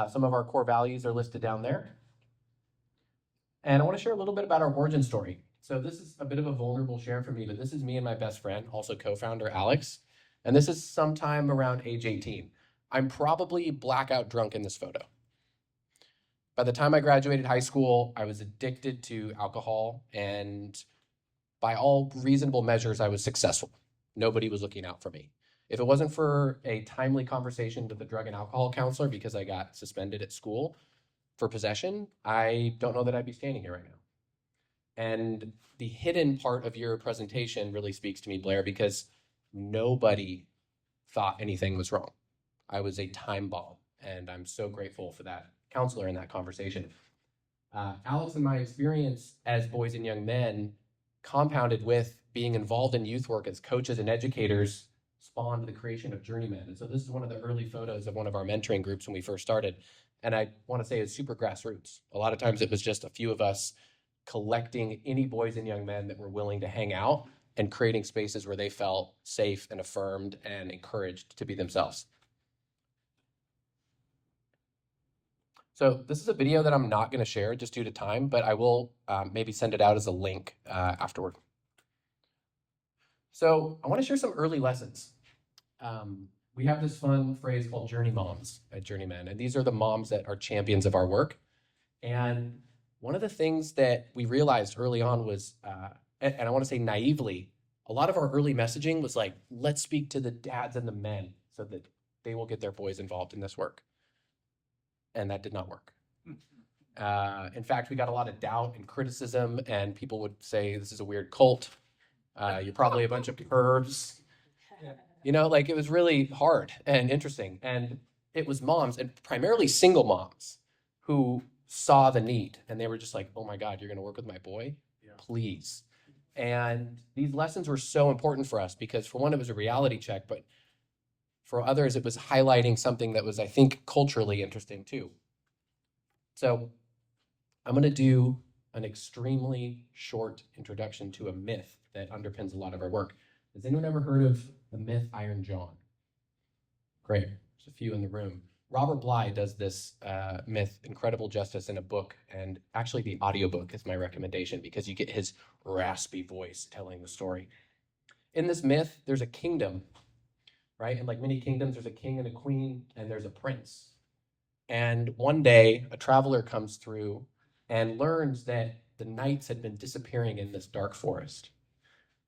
Some of our core values are listed down there. And I want to share a little bit about our origin story. So this is a bit of a vulnerable share for me, but this is me and my best friend, also co-founder Alex. And this is sometime around age 18. I'm probably blackout drunk in this photo. By the time I graduated high school, I was addicted to alcohol, and by all reasonable measures, I was successful. Nobody was looking out for me. If it wasn't for a timely conversation with the drug and alcohol counselor because I got suspended at school, for possession, I don't know that I'd be standing here right now. And the hidden part of your presentation really speaks to me, Blair, because nobody thought anything was wrong. I was a time bomb, and I'm so grateful for that counselor in that conversation. Alex and my experience as boys and young men, compounded with being involved in youth work as coaches and educators, spawned the creation of Journeymen. And so this is one of the early photos of one of our mentoring groups when we first started. And I want to say it's super grassroots. A lot of times it was just a few of us collecting any boys and young men that were willing to hang out and creating spaces where they felt safe and affirmed and encouraged to be themselves. So this is a video that I'm not going to share just due to time, but I will maybe send it out as a link afterward. So I want to share some early lessons. We have this fun phrase called journey moms at Journeymen, and these are the moms that are champions of our work. And one of the things that we realized early on was, and I want to say naively, a lot of our early messaging was like, let's speak to the dads and the men so that they will get their boys involved in this work. And that did not work. In fact, we got a lot of doubt and criticism, and people would say, this is a weird cult. You're probably a bunch of pervs. You know, like it was really hard and interesting. And it was moms, and primarily single moms, who saw the need. And they were just like, oh my God, you're going to work with my boy? Yeah. Please. And these lessons were so important for us because, for one, it was a reality check, but for others, it was highlighting something that was, I think, culturally interesting too. So I'm going to do an extremely short introduction to a myth that underpins a lot of our work. Has anyone ever heard of the myth Iron John? Great, there's a few in the room. Robert Bly does this myth incredible justice in a book, and actually the audiobook is my recommendation because you get his raspy voice telling the story. In this myth, there's a kingdom, right? And like many kingdoms, there's a king and a queen, and there's a prince. And one day, a traveler comes through and learns that the knights had been disappearing in this dark forest.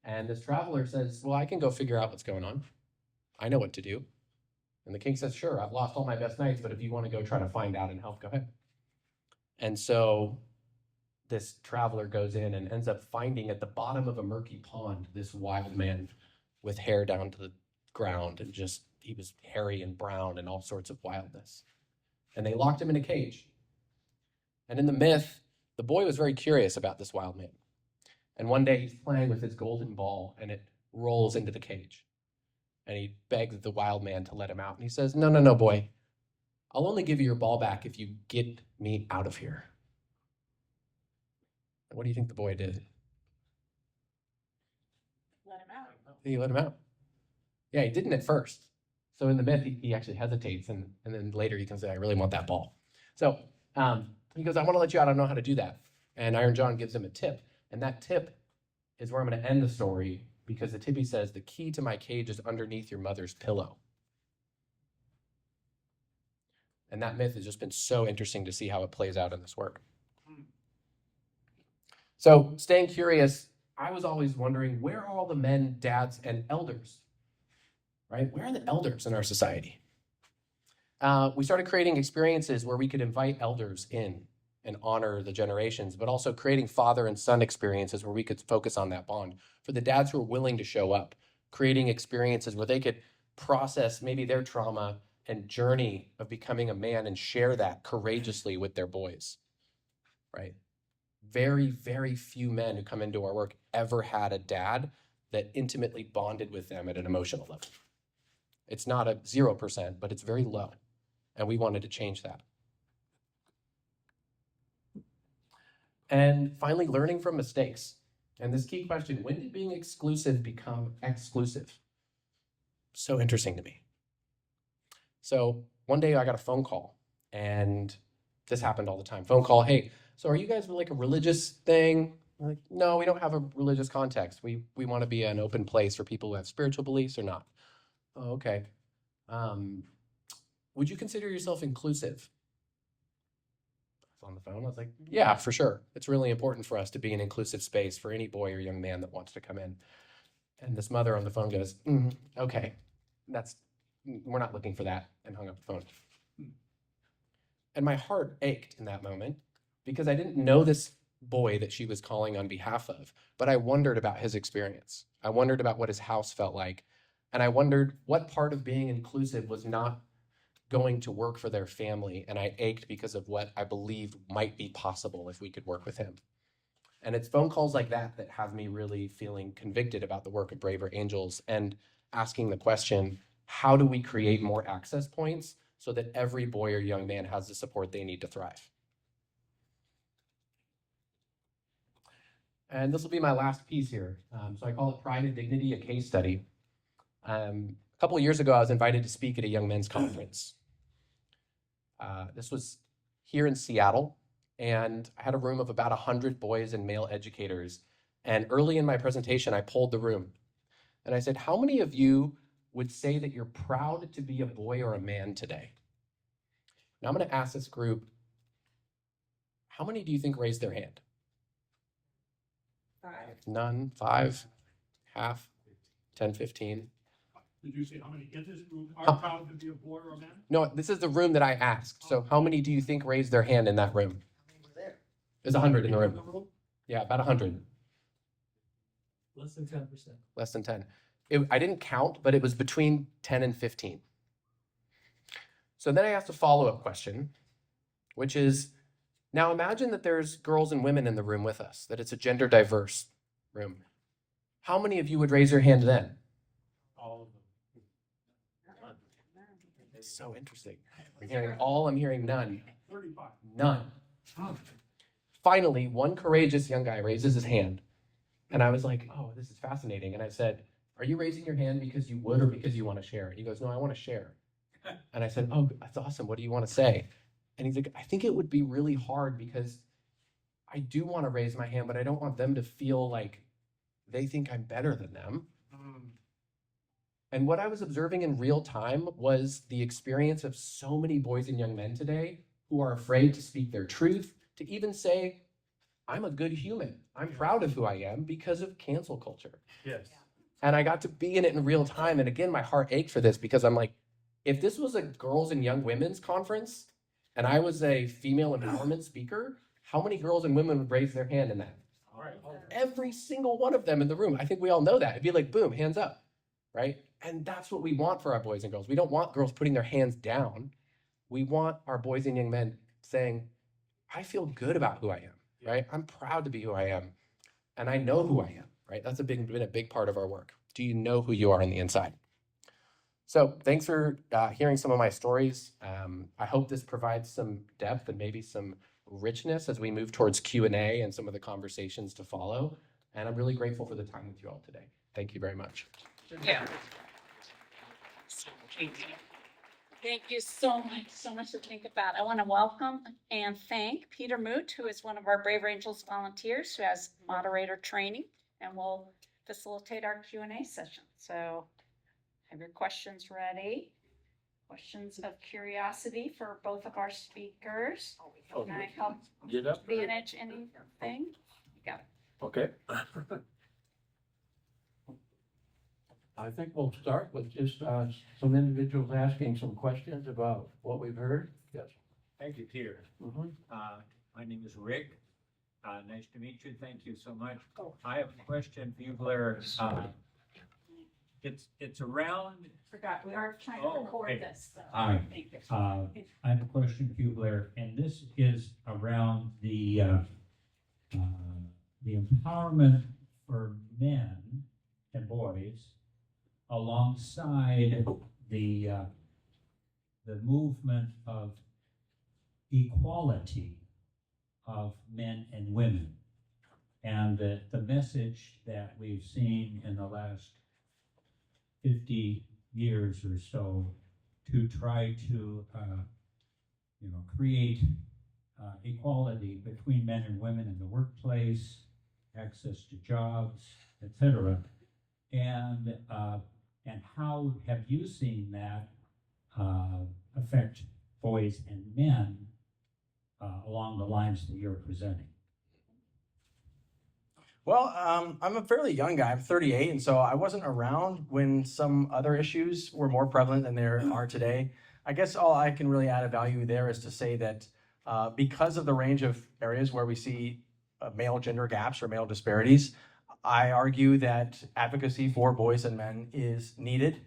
And this traveler says, well, I can go figure out what's going on. I know what to do. And the king says, sure, I've lost all my best knights, but if you want to go try to find out and help, go ahead. And so this traveler goes in and ends up finding at the bottom of a murky pond this wild man with hair down to the ground, and just, he was hairy and brown and all sorts of wildness. And they locked him in a cage. And in the myth, the boy was very curious about this wild man. And one day he's playing with his golden ball and it rolls into the cage. And he begs the wild man to let him out. And he says, no, no, no, boy. I'll only give you your ball back if you get me out of here. And what do you think the boy did? Let him out. He let him out. Yeah, he didn't at first. So in the myth, he actually hesitates. And then later he can say, I really want that ball. So he goes, I want to let you out. I don't know how to do that. And Iron John gives him a tip. And that tip is where I'm going to end the story, because the tip, he says, the key to my cage is underneath your mother's pillow. And that myth has just been so interesting to see how it plays out in this work. So staying curious, I was always wondering, where are all the men, dads, and elders? Right? Where are the elders in our society? We started creating experiences where we could invite elders in and honor the generations, but also creating father and son experiences where we could focus on that bond. For the dads who are willing to show up, creating experiences where they could process maybe their trauma and journey of becoming a man and share that courageously with their boys, right? Very, very few men who come into our work ever had a dad that intimately bonded with them at an emotional level. It's not a 0%, but it's very low. And we wanted to change that. And finally, learning from mistakes. And this key question, when did being exclusive become exclusive? So interesting to me. So one day I got a phone call, and this happened all the time. Phone call, hey, so are you guys like a religious thing? I'm like, no, we don't have a religious context. We want to be an open place for people who have spiritual beliefs or not. Oh, okay. Would you consider yourself inclusive? On the phone, I was like, yeah, for sure. It's really important for us to be an inclusive space for any boy or young man that wants to come in. And this mother on the phone goes, okay, we're not looking for that, and hung up the phone. And my heart ached in that moment because I didn't know this boy that she was calling on behalf of, but I wondered about his experience. I wondered about what his house felt like. And I wondered what part of being inclusive was not going to work for their family. And I ached because of what I believed might be possible if we could work with him. And it's phone calls like that that have me really feeling convicted about the work of Braver Angels and asking the question, how do we create more access points so that every boy or young man has the support they need to thrive? And this will be my last piece here. So I call it Pride and Dignity, a case study. A couple of years ago, I was invited to speak at a young men's conference. This was here in Seattle, and I had a room of about 100 boys and male educators. And early in my presentation, I polled the room. And I said, how many of you would say that you're proud to be a boy or a man today? Now I'm going to ask this group, how many do you think raised their hand? 5. None, 5, half, 10, 15. Did you say how many in this group are proud to be a boy or a man? No, this is the room that I asked. So how many do you think raised their hand in that room? There's 100 in the room. Yeah, about 100. Less than 10%. Less than 10. I didn't count, but it was between 10 and 15. So then I asked a follow-up question, which is, now imagine that there's girls and women in the room with us, that it's a gender diverse room. How many of you would raise your hand then? All of them. It's so interesting. I'm hearing all, I'm hearing none. 35. None. Finally, one courageous young guy raises his hand. And I was like, oh, this is fascinating. And I said, are you raising your hand because you would or because you want to share? And he goes, no, I want to share. And I said, oh, that's awesome. What do you want to say? And he's like, I think it would be really hard because I do want to raise my hand, but I don't want them to feel like they think I'm better than them. And what I was observing in real time was the experience of so many boys and young men today who are afraid to speak their truth, to even say, I'm a good human. I'm proud of who I am because of cancel culture. Yes. And I got to be in it in real time. And again, my heart ached for this because I'm like, if this was a girls and young women's conference and I was a female empowerment speaker, how many girls and women would raise their hand in that? All right. Every single one of them in the room. I think we all know that. It'd be like, boom, hands up, right? And that's what we want for our boys and girls. We don't want girls putting their hands down. We want our boys and young men saying, I feel good about who I am, right? I'm proud to be who I am. And I know who I am, right? That's been a big part of our work. Do you know who you are on the inside? So thanks for hearing some of my stories. I hope this provides some depth and maybe some richness as we move towards Q&A and some of the conversations to follow. And I'm really grateful for the time with you all today. Thank you very much. Yeah. Thank you so much to think about. I want to welcome and thank Peter Moot, who is one of our Brave Angels volunteers who has moderator training and will facilitate our Q&A session. So have your questions ready. Questions of curiosity for both of our speakers. Can I help Get up. manage anything? You got it. Okay. I think we'll start with just some individuals asking some questions about what we've heard. Yes. Thank you, Peter. Mhm. My name is Rick. Nice to meet you. Thank you so much. I have a question for you, Blair. It's around. Forgot, we are trying Oh, to record okay. this. So All right. thank you. I have a question for you, Blair, and this is around the empowerment for men and boys alongside the movement of equality of men and women, and the message that we've seen in the last 50 years or so to try to create equality between men and women in the workplace, access to jobs, etc. And how have you seen that affect boys and men along the lines that you're presenting? Well, I'm a fairly young guy. I'm 38, and so I wasn't around when some other issues were more prevalent than there are today. I guess all I can really add a value there is to say that because of the range of areas where we see male gender gaps or male disparities, I argue that advocacy for boys and men is needed.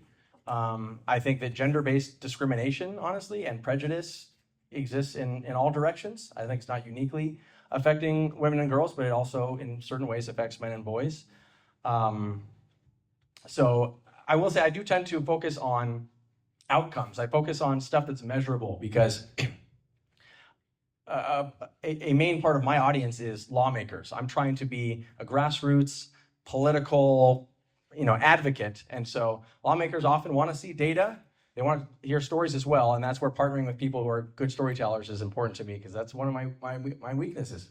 I think that gender-based discrimination, honestly, and prejudice exists in all directions. I think it's not uniquely affecting women and girls, but it also in certain ways affects men and boys. So I will say I do tend to focus on outcomes. I focus on stuff that's measurable because a main part of my audience is lawmakers. I'm trying to be a grassroots political, advocate. And so lawmakers often want to see data. They want to hear stories as well, and that's where partnering with people who are good storytellers is important to me because that's one of my weaknesses.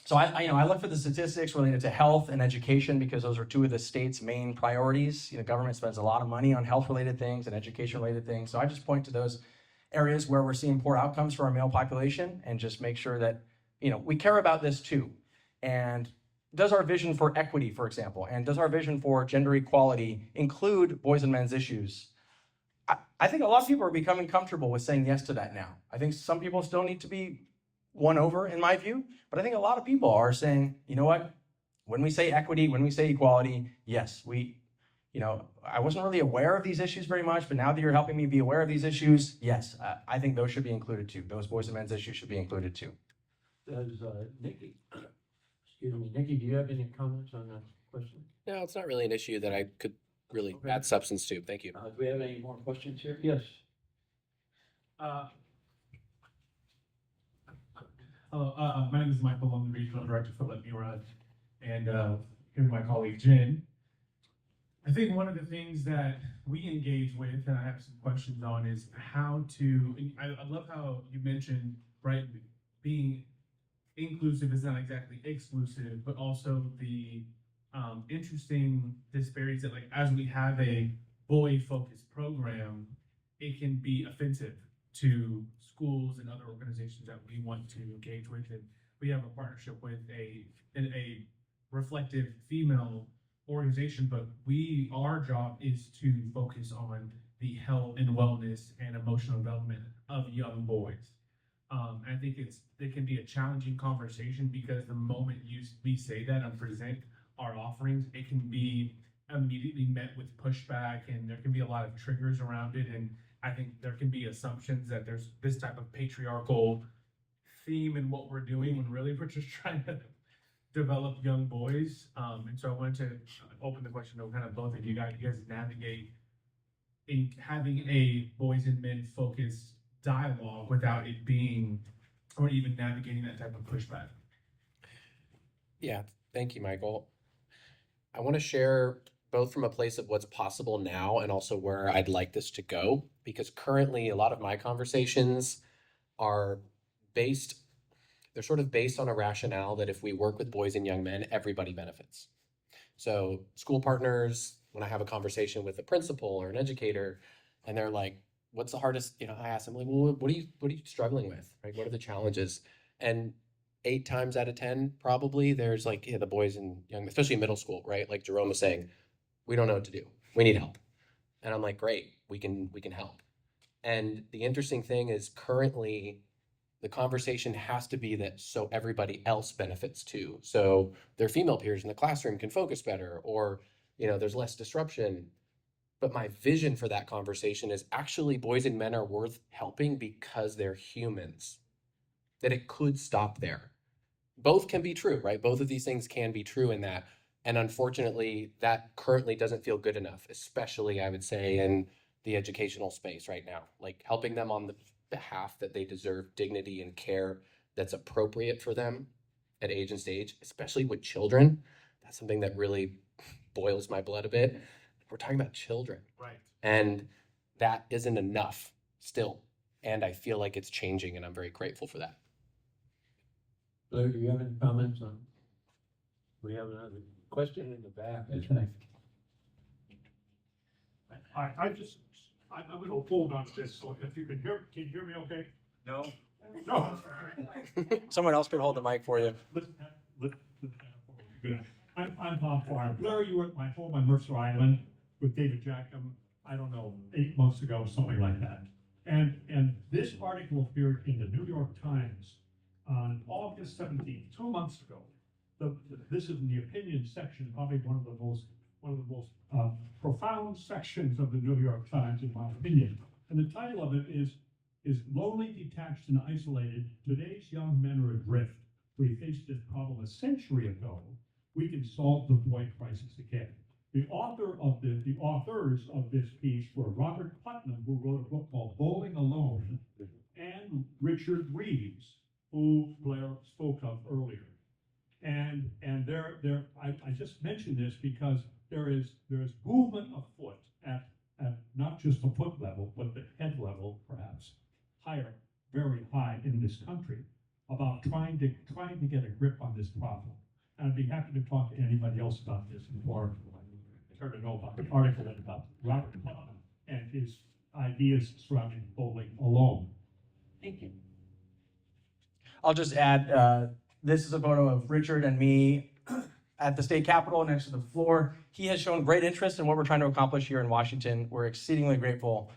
So I look for the statistics related to health and education because those are two of the state's main priorities. Government spends a lot of money on health-related things and education-related things. So I just point to those areas where we're seeing poor outcomes for our male population and just make sure that we care about this too. And does our vision for equity, for example, and does our vision for gender equality include boys and men's issues? I think a lot of people are becoming comfortable with saying yes to that now. I think some people still need to be won over, in my view, but I think a lot of people are saying, you know what, when we say equity, when we say equality, yes, I wasn't really aware of these issues very much, but now that you're helping me be aware of these issues, yes, I think those should be included too. Those boys and men's issues should be included too. Does Nicky, Nicky, do you have any comments on that question? No, it's not really an issue that I could really add substance to. Thank you. Do we have any more questions here? Yes. Hello, my name is Michael. I'm the regional director for Let Me Run, and here's my colleague Jen. I think one of the things that we engage with, and I have some questions on, is how to. I love how you mentioned, right, being inclusive is not exactly exclusive, but also the interesting disparities that, like, as we have a boy-focused program, it can be offensive to schools and other organizations that we want to engage with. And we have a partnership with a reflective female organization, but our job is to focus on the health and wellness and emotional development of young boys. I think it can be a challenging conversation because the moment we say that and present our offerings, it can be immediately met with pushback, and there can be a lot of triggers around it. And I think there can be assumptions that there's this type of patriarchal theme in what we're doing when really we're just trying to develop young boys. And so I wanted to open the question to kind of both of you guys. You guys navigate in having a boys and men focused dialogue without it being, or even navigating that type of pushback. Yeah, thank you, Michael. I want to share both from a place of what's possible now and also where I'd like this to go, because currently a lot of my conversations are they're sort of based on a rationale that if we work with boys and young men, everybody benefits. So school partners, when I have a conversation with a principal or an educator, and they're like, what's the hardest, I ask them, like, well, what are you struggling with, right? What are the challenges? And 8 times out of 10, probably there's like, the boys and young, especially middle school, right? Like Jerome was saying, we don't know what to do. We need help. And I'm like, great, we can help. And the interesting thing is currently the conversation has to be that so everybody else benefits too. So their female peers in the classroom can focus better, or, there's less disruption. But my vision for that conversation is actually boys and men are worth helping because they're humans, that it could stop there. Both can be true, right? Both of these things can be true in that. And unfortunately, that currently doesn't feel good enough, especially, I would say, in the educational space right now. Like helping them on the behalf that they deserve dignity and care that's appropriate for them at age and stage, especially with children. That's something that really boils my blood a bit. We're talking about children. Right. And that isn't enough still. And I feel like it's changing, and I'm very grateful for that. Blair, do you have any comments on? We have another question in the back. I'm a little pulled on this, so if you can you hear me okay? No? No. Someone else could hold the mic for you. Listen, Good. I'm Bob Farr. Blair, you were at my home on Mercer Island with David Jackham, I don't know, 8 months ago, something like that. And this article appeared in the New York Times on August 17th, 2 months ago. This is in the opinion section, probably one of the most profound sections of the New York Times, in my opinion. And the title of it is Lonely, Detached, and Isolated, Today's Young Men Are Adrift. We faced this problem a century ago. We can solve the boy crisis again. The authors of this piece were Robert Putnam, who wrote a book called Bowling Alone, and Richard Reeves, who Blair spoke of earlier. And I just mentioned this because there is movement afoot at not just the foot level, but the head level, perhaps higher, very high in this country, about trying to get a grip on this problem. And I'd be happy to talk to anybody else about this before I turn it over about the article about Robert Putnam and his ideas surrounding bowling alone. Thank you. I'll just add, this is a photo of Richard and me at the state capitol next to the floor. He has shown great interest in what we're trying to accomplish here in Washington. We're exceedingly grateful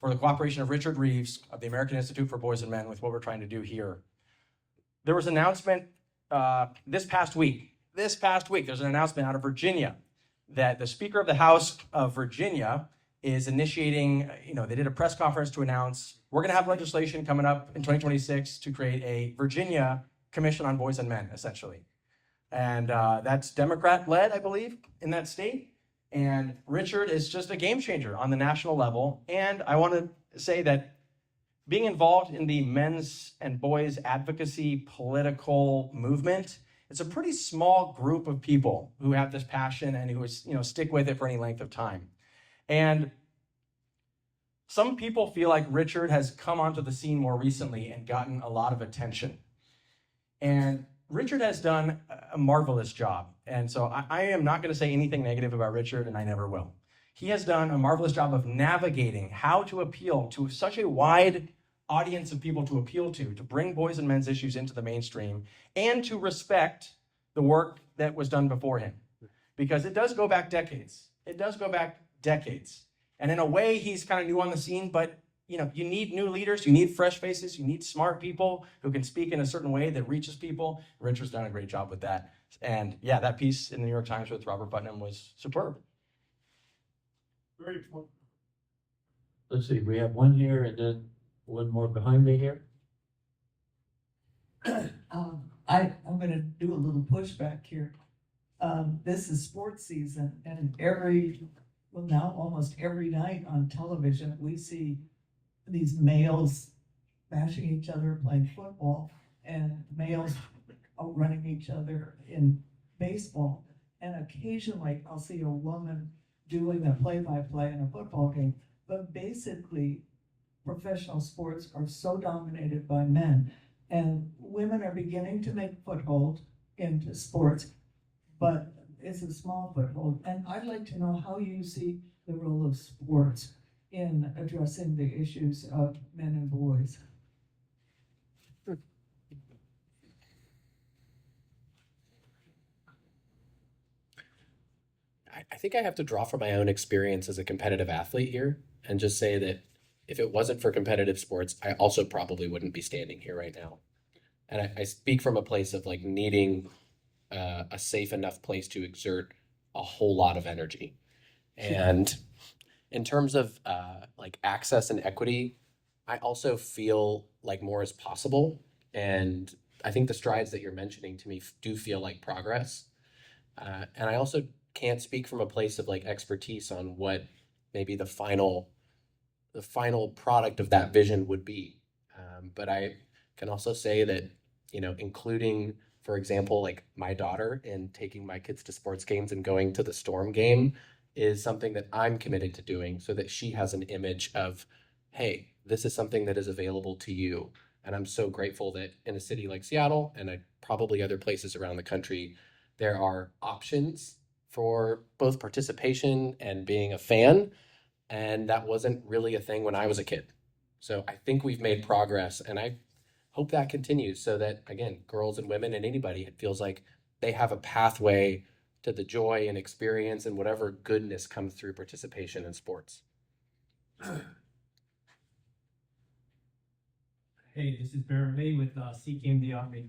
for the cooperation of Richard Reeves of the American Institute for Boys and Men with what we're trying to do here. There was an announcement this past week, there's an announcement out of Virginia that the Speaker of the House of Virginia is initiating, they did a press conference to announce we're going to have legislation coming up in 2026 to create a Virginia Commission on Boys and Men, essentially. And that's Democrat-led, I believe, in that state. And Richard is just a game changer on the national level. And I want to say that being involved in the men's and boys advocacy political movement, it's a pretty small group of people who have this passion and who stick with it for any length of time. And some people feel like Richard has come onto the scene more recently and gotten a lot of attention. And Richard has done a marvelous job. And so I am not going to say anything negative about Richard, and I never will. He has done a marvelous job of navigating how to appeal to such a wide audience of people to appeal to bring boys and men's issues into the mainstream, and to respect the work that was done before him. Because it does go back decades. And in a way, he's kind of new on the scene, but you need new leaders, you need fresh faces, you need smart people who can speak in a certain way that reaches people. Richard's done a great job with that. And yeah, that piece in the New York Times with Robert Putnam was superb. Very important. Let's see, we have one here and then one more behind me here. I'm going to do a little pushback here. This is sports season, and now almost every night on television, we see these males bashing each other playing football, and males outrunning each other in baseball. And occasionally I'll see a woman doing a play-by-play in a football game. But basically, professional sports are so dominated by men, and women are beginning to make foothold into sports, but it's a small foothold. And I'd like to know how you see the role of sports in addressing the issues of men and boys. I think I have to draw from my own experience as a competitive athlete here and just say that if it wasn't for competitive sports, I also probably wouldn't be standing here right now. And I speak from a place of like needing a safe enough place to exert a whole lot of energy. And in terms of like access and equity, I also feel like more is possible. And I think the strides that you're mentioning to me do feel like progress. And I also can't speak from a place of like expertise on what maybe the final product of that vision would be. But I can also say that, including, for example, like my daughter and taking my kids to sports games and going to the Storm game is something that I'm committed to doing so that she has an image of, hey, this is something that is available to you. And I'm so grateful that in a city like Seattle and probably other places around the country, there are options for both participation and being a fan. And that wasn't really a thing when I was a kid. So I think we've made progress, and I hope that continues so that, again, girls and women and anybody, it feels like they have a pathway to the joy and experience and whatever goodness comes through participation in sports. Hey, this is Blair with CKMD Army.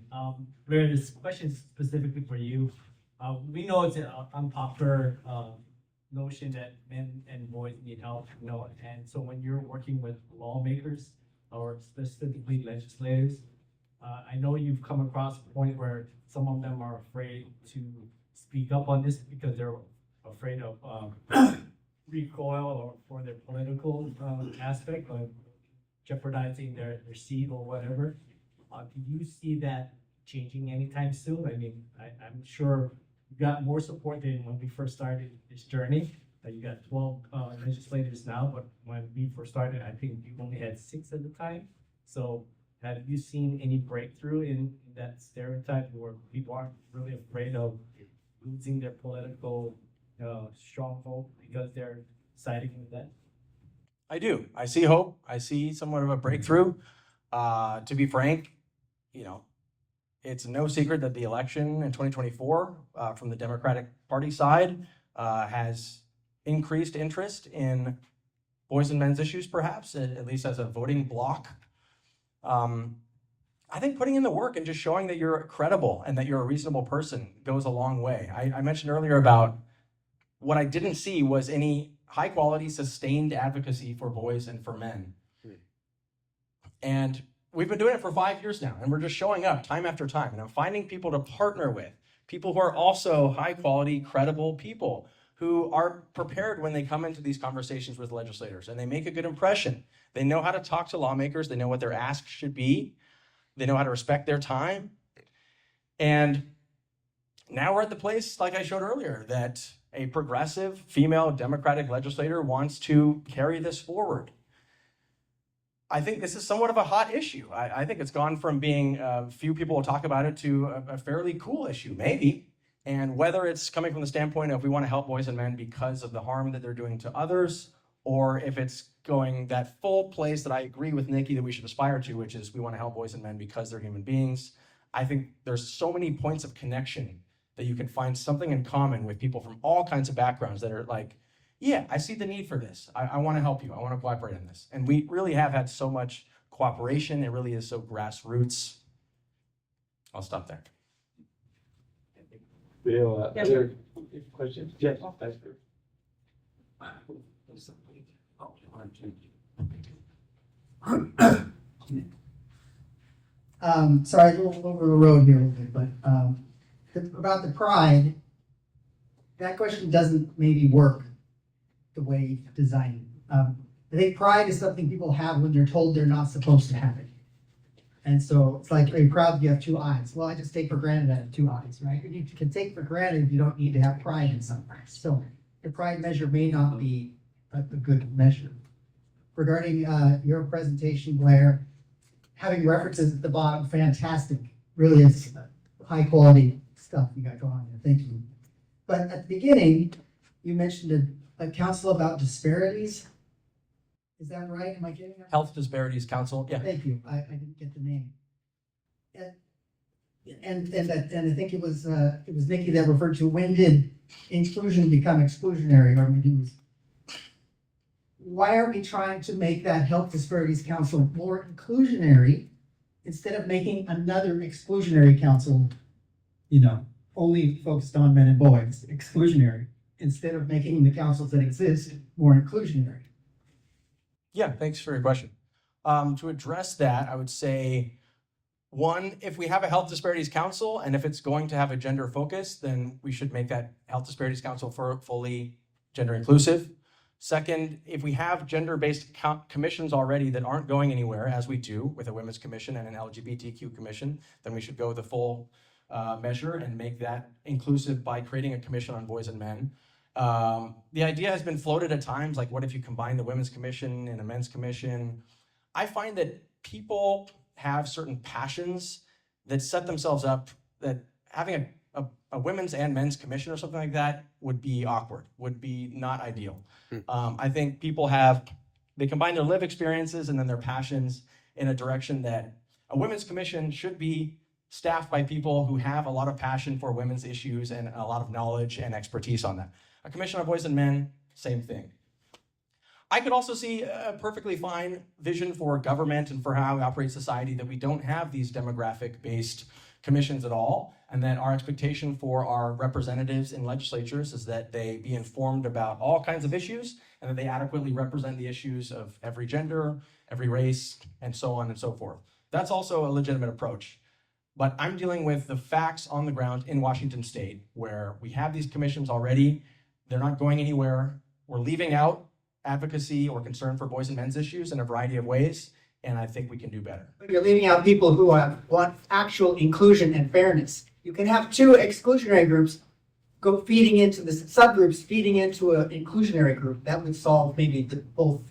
Blair, this question is specifically for you. We know it's an unpopular notion that men and boys need help, and so when you're working with lawmakers or specifically legislators, I know you've come across a point where some of them are afraid to speak up on this because they're afraid of recoil or for their political aspect of jeopardizing their seat or whatever. Do you see that changing anytime soon? I mean, I'm sure you got more support than when we first started this journey. You got 12 legislators now, but when we first started, I think you only had 6 at the time. So have you seen any breakthrough in that stereotype where people aren't really afraid of losing their political stronghold because they're siding with that? I do. I see hope. I see somewhat of a breakthrough. To be frank, it's no secret that the election in 2024 from the Democratic Party side has increased interest in boys and men's issues, perhaps, at least as a voting bloc. I think putting in the work and just showing that you're credible and that you're a reasonable person goes a long way. I mentioned earlier about what I didn't see was any high quality, sustained advocacy for boys and for men. And we've been doing it for 5 years now, and we're just showing up time after time. And I'm finding people to partner with, people who are also high quality, credible people who are prepared when they come into these conversations with legislators, and they make a good impression. They know how to talk to lawmakers. They know what their ask should be. They know how to respect their time. And now we're at the place, like I showed earlier, that a progressive female Democratic legislator wants to carry this forward. I think this is somewhat of a hot issue. I think it's gone from being few people will talk about it to a fairly cool issue, maybe. And whether it's coming from the standpoint of we want to help boys and men because of the harm that they're doing to others, or if it's going that full place that I agree with Nicky that we should aspire to, which is we want to help boys and men because they're human beings. I think there's so many points of connection that you can find something in common with people from all kinds of backgrounds that are like, yeah, I see the need for this. I want to help you. I want to cooperate in this. And we really have had so much cooperation. It really is so grassroots. I'll stop there. Bill, other questions? Yes, that's good. Sorry, a little over the road here a little bit, but about the pride, that question doesn't maybe work the way you designed it. I think pride is something people have when they're told they're not supposed to have it. And so it's like, are you proud that you have 2 eyes? Well, I just take for granted I have 2 eyes, right? You can take for granted you don't need to have pride in something. So the pride measure may not be a good measure. Regarding your presentation, Blair, having references at the bottom, fantastic. Really is high quality stuff you got going on there. Thank you. But at the beginning, you mentioned a council about disparities. Is that right? Am I getting that? Health Disparities Council, yeah. Thank you. I didn't get the name. And I think it was Nicky that referred to when did inclusion become exclusionary, or maybe it was. Why are we trying to make that Health Disparities Council more inclusionary instead of making another exclusionary council, only focused on men and boys, exclusionary, instead of making the councils that exist more inclusionary? Yeah, thanks for your question. To address that, I would say, one, if we have a Health Disparities Council, and if it's going to have a gender focus, then we should make that Health Disparities Council fully gender inclusive. Second, if we have gender-based commissions already that aren't going anywhere, as we do with a Women's Commission and an LGBTQ Commission, then we should go the full measure and make that inclusive by creating a commission on boys and men. The idea has been floated at times, like what if you combine the Women's Commission and a Men's Commission? I find that people have certain passions that set themselves up, that having a women's and men's commission or something like that would be awkward, would be not ideal. I think people they combine their lived experiences and then their passions in a direction that a women's commission should be staffed by people who have a lot of passion for women's issues and a lot of knowledge and expertise on that. A commission on boys and men, same thing. I could also see a perfectly fine vision for government and for how we operate society that we don't have these demographic-based commissions at all, and that our expectation for our representatives in legislatures is that they be informed about all kinds of issues and that they adequately represent the issues of every gender, every race, and so on and so forth. That's also a legitimate approach. But I'm dealing with the facts on the ground in Washington State, where we have these commissions already. They're not going anywhere. We're leaving out advocacy or concern for boys and men's issues in a variety of ways, and I think we can do better. You're leaving out people who want actual inclusion and fairness. You can have two exclusionary groups go feeding into the subgroups, feeding into an inclusionary group. That would solve maybe both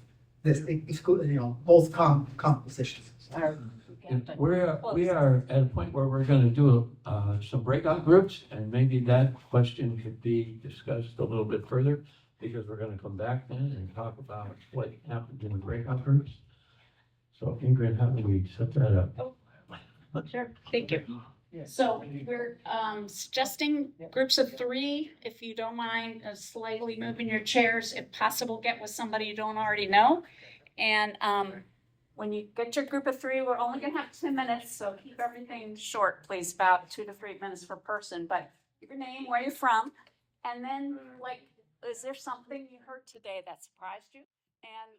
compositions. We are at a point where we're going to do some breakout groups, and maybe that question could be discussed a little bit further, because we're going to come back then and talk about what happened in the breakout groups. So Ingrid, how do we set that up? Sure, thank you. So we're suggesting groups of 3, if you don't mind slightly moving your chairs, if possible, get with somebody you don't already know. And when you get your group of 3, we're only gonna have 10 minutes, so keep everything short, please, about 2 to 3 minutes per person. But your name, where you're from, and then is there something you heard today that surprised you? And